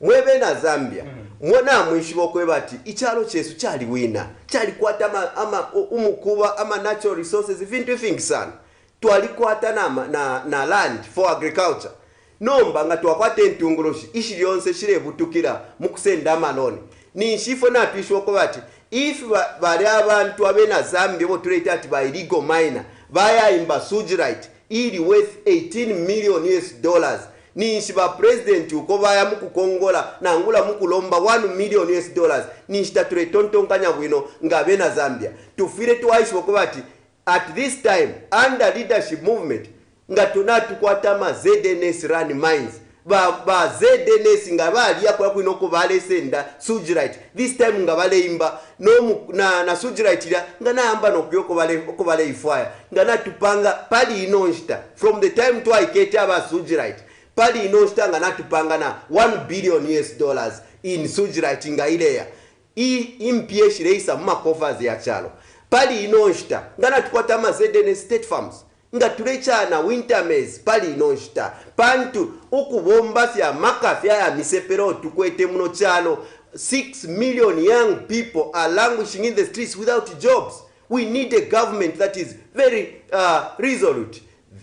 Mwebe na Zambia mwona mwishibo kwe bati ichalo chesu chali wina chali kwata ama umukuba ama natural resources vintu vingi sana twalikwata na land for agriculture nomba nga twakwata entungulushi ishi lyonse shirebutukira mukusenda amaloni ni nshifo natwishwa kwe bati if bali abantu abena Zambia bo tuleta ati ba illegal miner baya imba sujirite ili worth $18 million Nishiba president ukobaya mukukongola na angula mukulomba $1 million nishitature tontonkanya bwino ngabe na Zambia tufire tuwaishi okobati at this time under leadership movement ngatuna tukwata ma ZNS run mines ba ZNS ngabali yakwa kwino ko bale senda sujirite this time ngabale imba no na sujirite ya ngana amba no ko bale ifire ngana tupanga pali inonshita from the time to aikete aba sujirite pali inonstanga natupanga na $1 billion in sujirite ngaileya impie shireisa mumakofas ya chalo pali inonsta ngana tukwata ma ZN state farms nga tulecha na winter maize pali inonsta pantu ukubomba ya makafya ya misepero tukwete muno chalo 6 million young people are languishing in the streets without jobs. We need a government that is very resolute,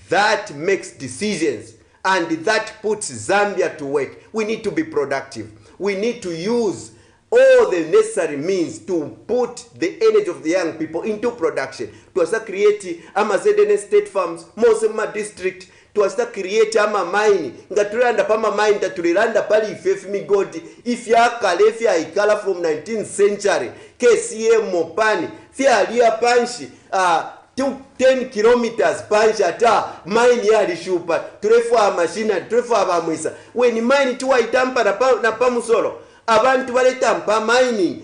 that makes decisions, and that puts Zambia to work. We need to be productive. We need to use all the necessary means to put the energy of the young people into production. To also create Amazedene state farms, Mosema district, twasita create ama mine nga tulanda pama mine tatuliranda pali ifefi migodi ifyakala ifyaikala from 19th century KCM mopani fyalia panshi 10 kilometers panshi ata mine yalishupa tulefa machine tulefa bamwisa when mine tuwaitampa na pamusolo abantu baletampa mining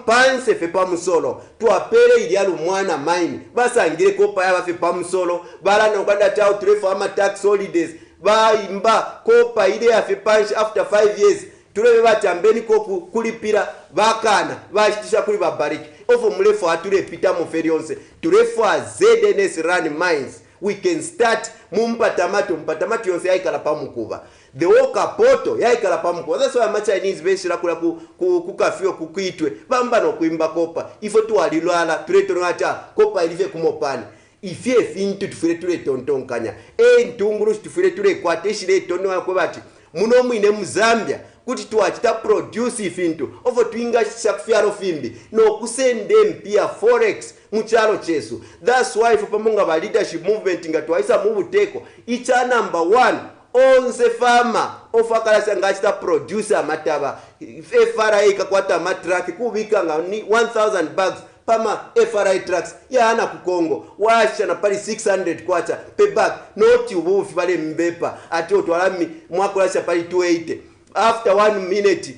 panse fe pamusolo tuwapele ilialu mwana mine basangire kopa yaba fe pamusolo balana ukanda tao tulefa ama tax holidays baimba kopa ile ya fe panshi after 5 years tulebe batambeni ko kulipira bakana bashitisha kuli babariki ofo mulefu atule pita mu ferionse tulefu ZNS run mines we can start mpatamato yonse yaikala pamukuba the woka poto yaikala pamukuba that's why much Chinese beshira kula kukafio kukuitwe bamba no kuimba kopa ifo tuwalilwala tuleto ngata kopa ilive kumopani ifye fintu tufire tule tontonkanya ntunguru tufire tule kwateshire tono yakwe bati muno mwine mu Zambia kuti tuwachita produce ifintu ovo tuinga shakufyaro fimbi no kusende mpia forex muchalo chesu. That's why for pamonga ba leadership movement nga twaisa mubuteko icha number 1 onse farmer ofakalasa ngachita producer mataba FRA ikakwata matraki kubika nga 1000 bags pama FRA trucks yana ku Congo washa na pali 600 kwacha per bag noti ubufi bale mbepa ati otwalami mwakolasha pali 280 after 1 minute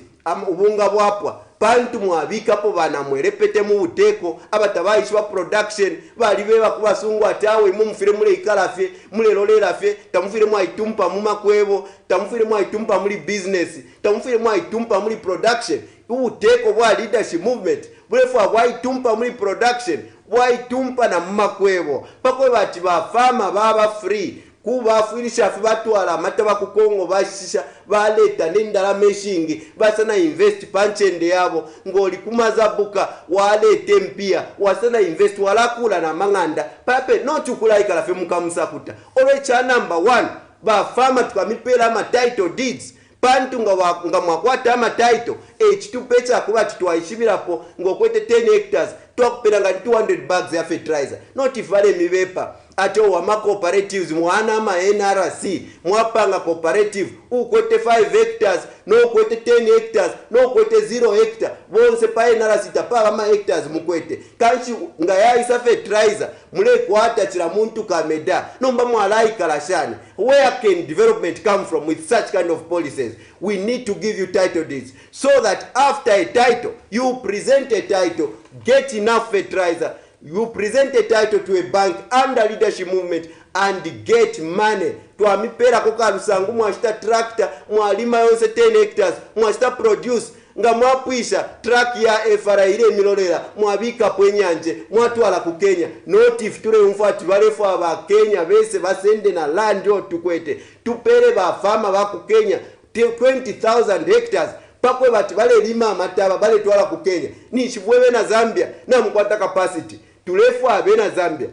ubunga bwapwa pantu mwabika po bana mwerepete mu buteko abatabayishwa production bali beba kubasungu atawe mumfire mule ikalafe mule lolerafe tamufire mwayitumpa mu makwebo tamufire mwayitumpa muri business tamufire mwayitumpa muri production ubuteko bwa leadership movement bulefu abwayitumpa muri production bwayitumpa na makwebo pakwe bati ba farmer baba free kuba afirisha batwala amata bakukongo bashisha baleta nendala meshingi basana invest panchende yabo ngoli kumazabuka walete mpia wasana invest walakula na manganda pape no tukulaikala fe mukamusakuta orecha number 1 ba farmer tukamipela ama title deeds pantu nga mwakwata ama title chitupecha kuba titwaishibirapo ngokwete 10 hectares twakupera nga 200 bags ya fertilizer not ifale mibepa ato wa cooperatives mwana ma NRC mwapanga cooperative ukwete 5 hectares no kwete 10 hectares no kwete 0 hectare bonse pa NRC tapaba ma hectares mukwete kanchi nga yaisa fertilizer mule kwata chira muntu kameda nomba mwalai kalashani. Where can development come from with such kind of policies? We need to give you title deeds so that after a title you present a title, get enough fertilizer, you present a title to a bank under leadership movement and get money. Twamipera koka lusangu mwashita tractor mwalima yonse 10 hectares mwashita produce nga mwapwisha track ya FRA ile milolera mwabika pwenyanje mwatwala ku Kenya notif ture umfati balefu aba Kenya bese basende na land yo tukwete tupere ba farmer ba ku Kenya 20,000 hectares pakwe bati bale lima amataba bale twala ku Kenya ni chibwebe na Zambia na mkwata capacity tulefu abe na Zambia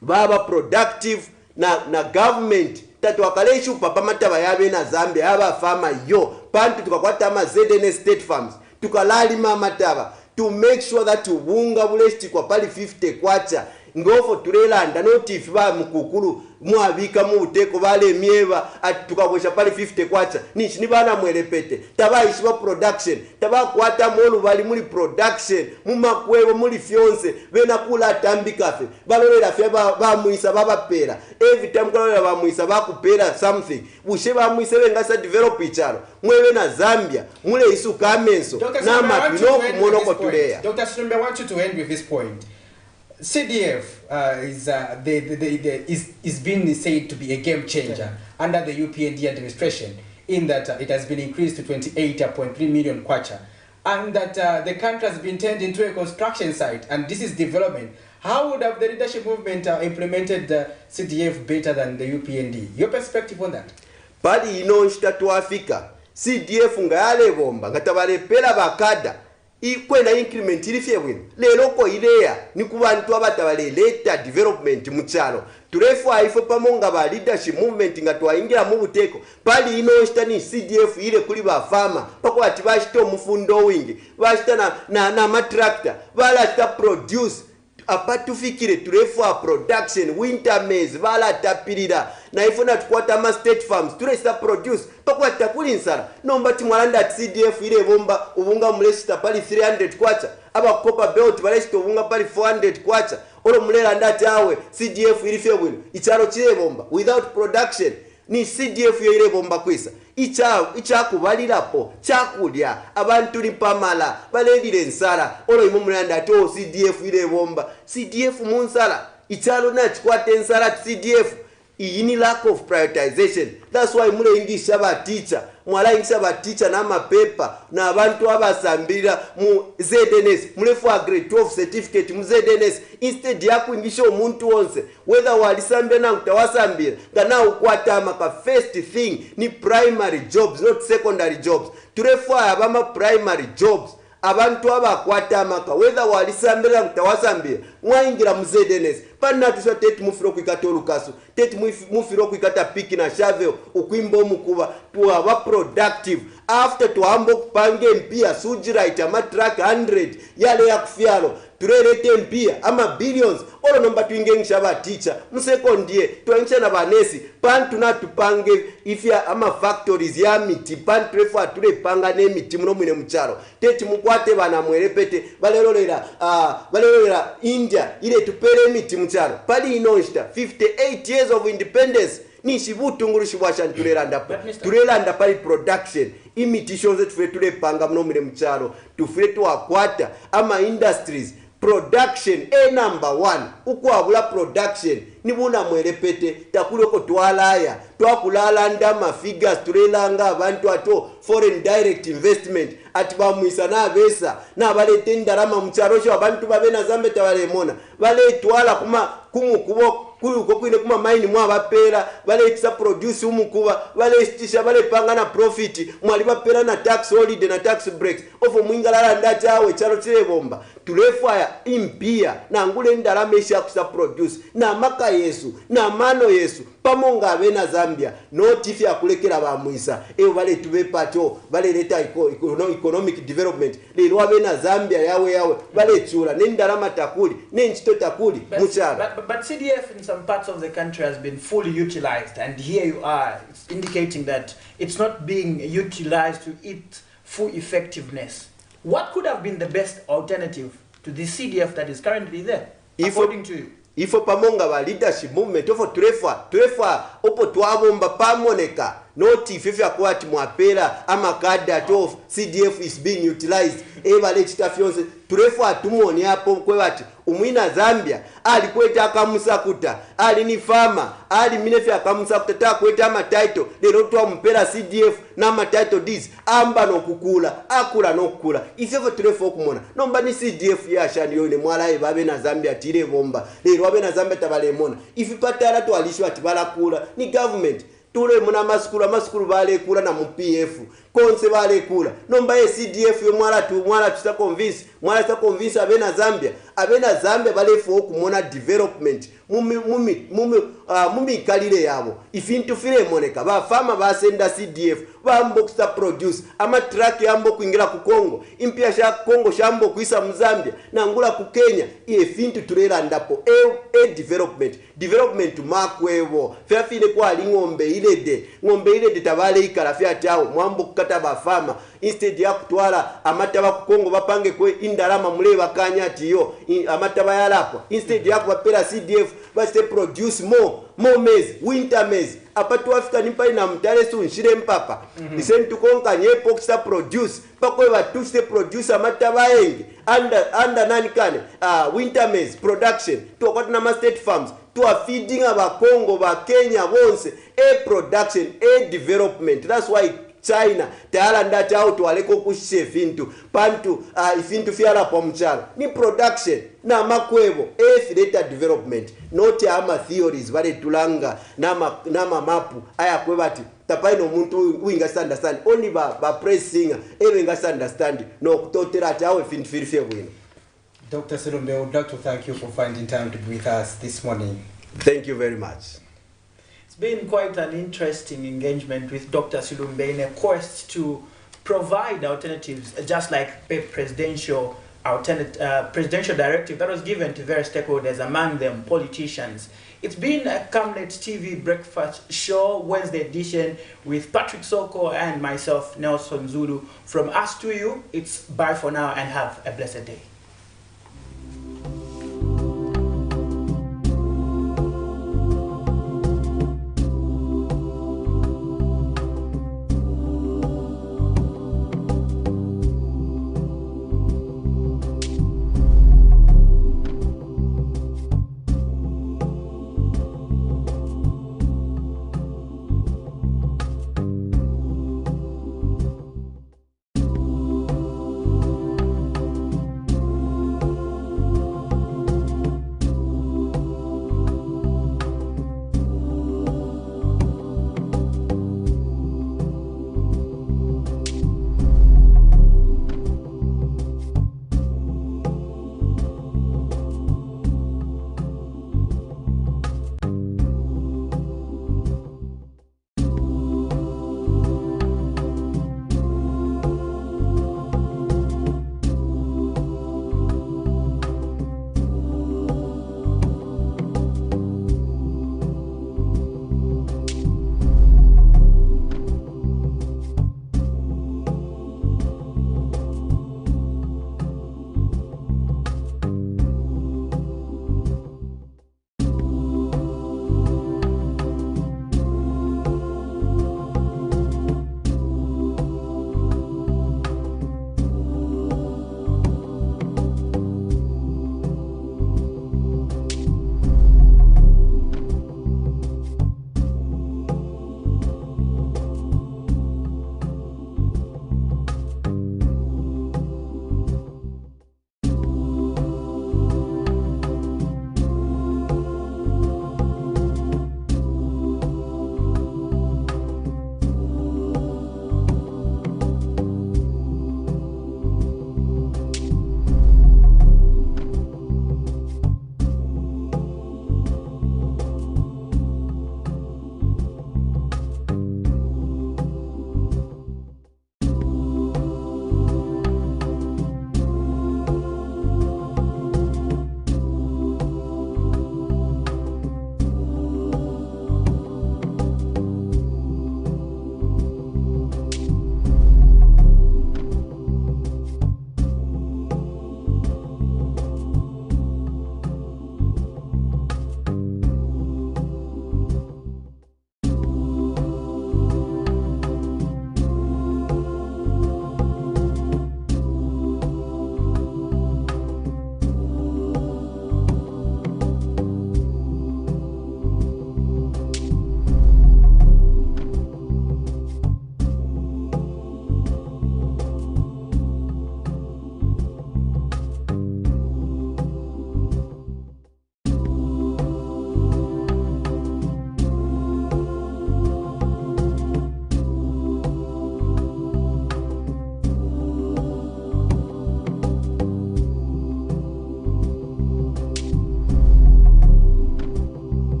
baba productive na government tatu wakaleshu papa mataba yabe na Zambia aba farmer yo pantu tukakwata ama ZNS state farms tukalalima mataba to make sure that ubunga bulesti kwa pali 50 kwacha ngofo turelanda notif ba mukukuru mwabika mu uteko bale mieva tukabosha pali 50 kwacha nichi ni bana mwerepete tabayishi ba production tabakwata molu bali muri production mu makwebo muri fyonse bena kula tambikafe balolera fe ba muisa baba pera every time kalolera ba muisa bakupera something bushe ba muisa bengasa develop icharo mwewe na Zambia mule isu kamenso na mapino kumonoko tuleya. Dr. Shrimbe, I want you to end with this point. CDF is being said to be a game changer under the UPND administration in that it has been increased to 28.3 million kwacha and that the country has been turned into a construction site and this is development. How would have the leadership movement implemented the CDF better than the UPND? Your perspective on that? Pali ino nshitatu Afrika CDF ngayale bomba ngatabale pela bakada ikwena increment ilifye bwino lero ko ileya ni kubantu abatabale leta development muchalo turefu aifo pamonga ba leadership movement ngatwaingira mu buteko pali ino shitani CDF ile kuli ba farmer pako ati bashito mufundo wingi bashita na matractor bala sta produce apatufikire turefa production winter maize valatapirira naifuna tukwata ma state farms turesa produce pakwata kuli nsala nomba timwalanda ati CDF ile bomba ubunga mulesita pali 300 kwacha aba kopa belt balesita ubunga pali 400 kwacha olo mulera ndati awe CDF ilife bwino icharo chile bomba without production ni CDF yo ile bomba kwisa ichakubalirapo chakulya abantu lipamala balendire nsala olo imu mulanda ati o CDF ile bomba CDF munsala ichalo nachikwate nsala CDF ini lack of prioritization. That's why mule ingisha ba teacher mwala ingisha ba teacher na mapepa na abantu abasambira mu ZNS mule for grade 12 certificate mu ZNS instead ya kuingisha umuntu wonse whether walisambe na utawasambira kana ukwata maka first thing ni primary jobs not secondary jobs turefa abama primary jobs abantu abakwata maka whether walisambira mtawasambira mwaingira mu ZNS pana tusha tete mufiro kwikata olukaso tete mufiro kwikata piki na shovel ukwimba omukuba to aba productive after to ambo kupange mpia sujiraita matrack 100 yale ya kufyalo turelete mpia ama billions olo nomba tuingengisha ba teacher msekondie tuangisha na banesi pan tunatupange ifya ama factories ya miti pan prefer ture panga ne miti muno mwine mcharo tete mukwate bana mwerepete balelolera India ile tupere miti mcharo pali inonsta 58 years of independence ni shibutunguru shibwasha turelanda pali production imiti shonze tufure panga muno mwine mcharo tufure tuakwata ama industries production number 1 ukwabula production nibuna mwerepete takuloko twalaya twakulala ndama figures turelanga abantu ato foreign direct investment ati bamwisa na besa na balete ndarama mcharosho abantu babena zambe tabalemona bale twala kumukubo kuyuko kwine kuma mine mwa bapera bale kisa produce umukuba bale stisha bale panga na profit mwali bapera na tax holiday na tax breaks ofo mwingalala ndati awe chalo chile bomba tulefaya impia na ngule ndarama isha kusa produce na maka Yesu na mano Yesu pamonga abena Zambia notifi akulekera bamwisa eyo bale tube pacho bale leta economic development lero abena Zambia yawe bale chula nendarama takuli nenchito takuli muchara but CDF in some parts of the country has been fully utilized, and here you are indicating that it's not being utilized to its full effectiveness. What could have been the best alternative to the CDF that is currently there, according to you? Ifo pamonga ba leadership movement ofo turefa opo twabomba pamoneka noti ifefya kwati mwapera ama kada to CDF is being utilized ebale chitafyonse turefa tumoni hapo kwebati umwina Zambia alikweta akamusakuta ali ni farmer ali minefya akamusakuta takweta ama title lero twampera CDF na ama title deeds amba nokukula akula nokukula ifevo turefa okumona nomba ni CDF yashani yone mwala babe na Zambia tire bomba lero babe na Zambia tabalemona ifipatala to alishwa atibala kula ni government tule muna maskulu bale kula na MPF konse bale kula nomba ye CDF yo mwala tuta convince abena Zambia bale fo okumona development mumi kalile yabo ifintu file moneka ba farmer basenda CDF bambo kusta produce ama track yambo kuingira ku Kongo impia sha Kongo shambo kuisa mu Zambia na ngula ku Kenya ifintu turela ndapo development makwevo fyafine kwa ngombe ile tabale ikala fyatao mwambo kukata ba farmer instead ya kutwala amataba ku Kongo bapange kwe indalama muleba kanyati yo amataba yalapo instead ya kupera CDF basi produce more maize winter maize apatu Africa nimpali na mtale su nshire mpapa isen tukonka nyepo kisa produce pakwe batuse produce amataba yengi under nani kane winter maize production to kwati na state farms to are feeding aba Congo ba Kenya bonse production development. That's why China tayala ndati auto waleko kushe fintu pantu ifintu fiala pa mchana ni production na makwebo data development not ama theories bale tulanga nama mapu aya kwebati tapaino muntu winga understand only ba praise singer ebenga understand no kutotera ati awe fintu firife bwino. Dr. Silumbe, I would like to thank you for finding time to be with us this morning. Thank you very much. It's been quite an interesting engagement with Dr. Silumbe in a quest to provide alternatives, just like presidential presidential directive that was given to various stakeholders, among them politicians. It's been a Camnet TV breakfast show, Wednesday edition, with Patrick Soko and myself, Nelson Zulu. From us to you, it's bye for now and have a blessed day.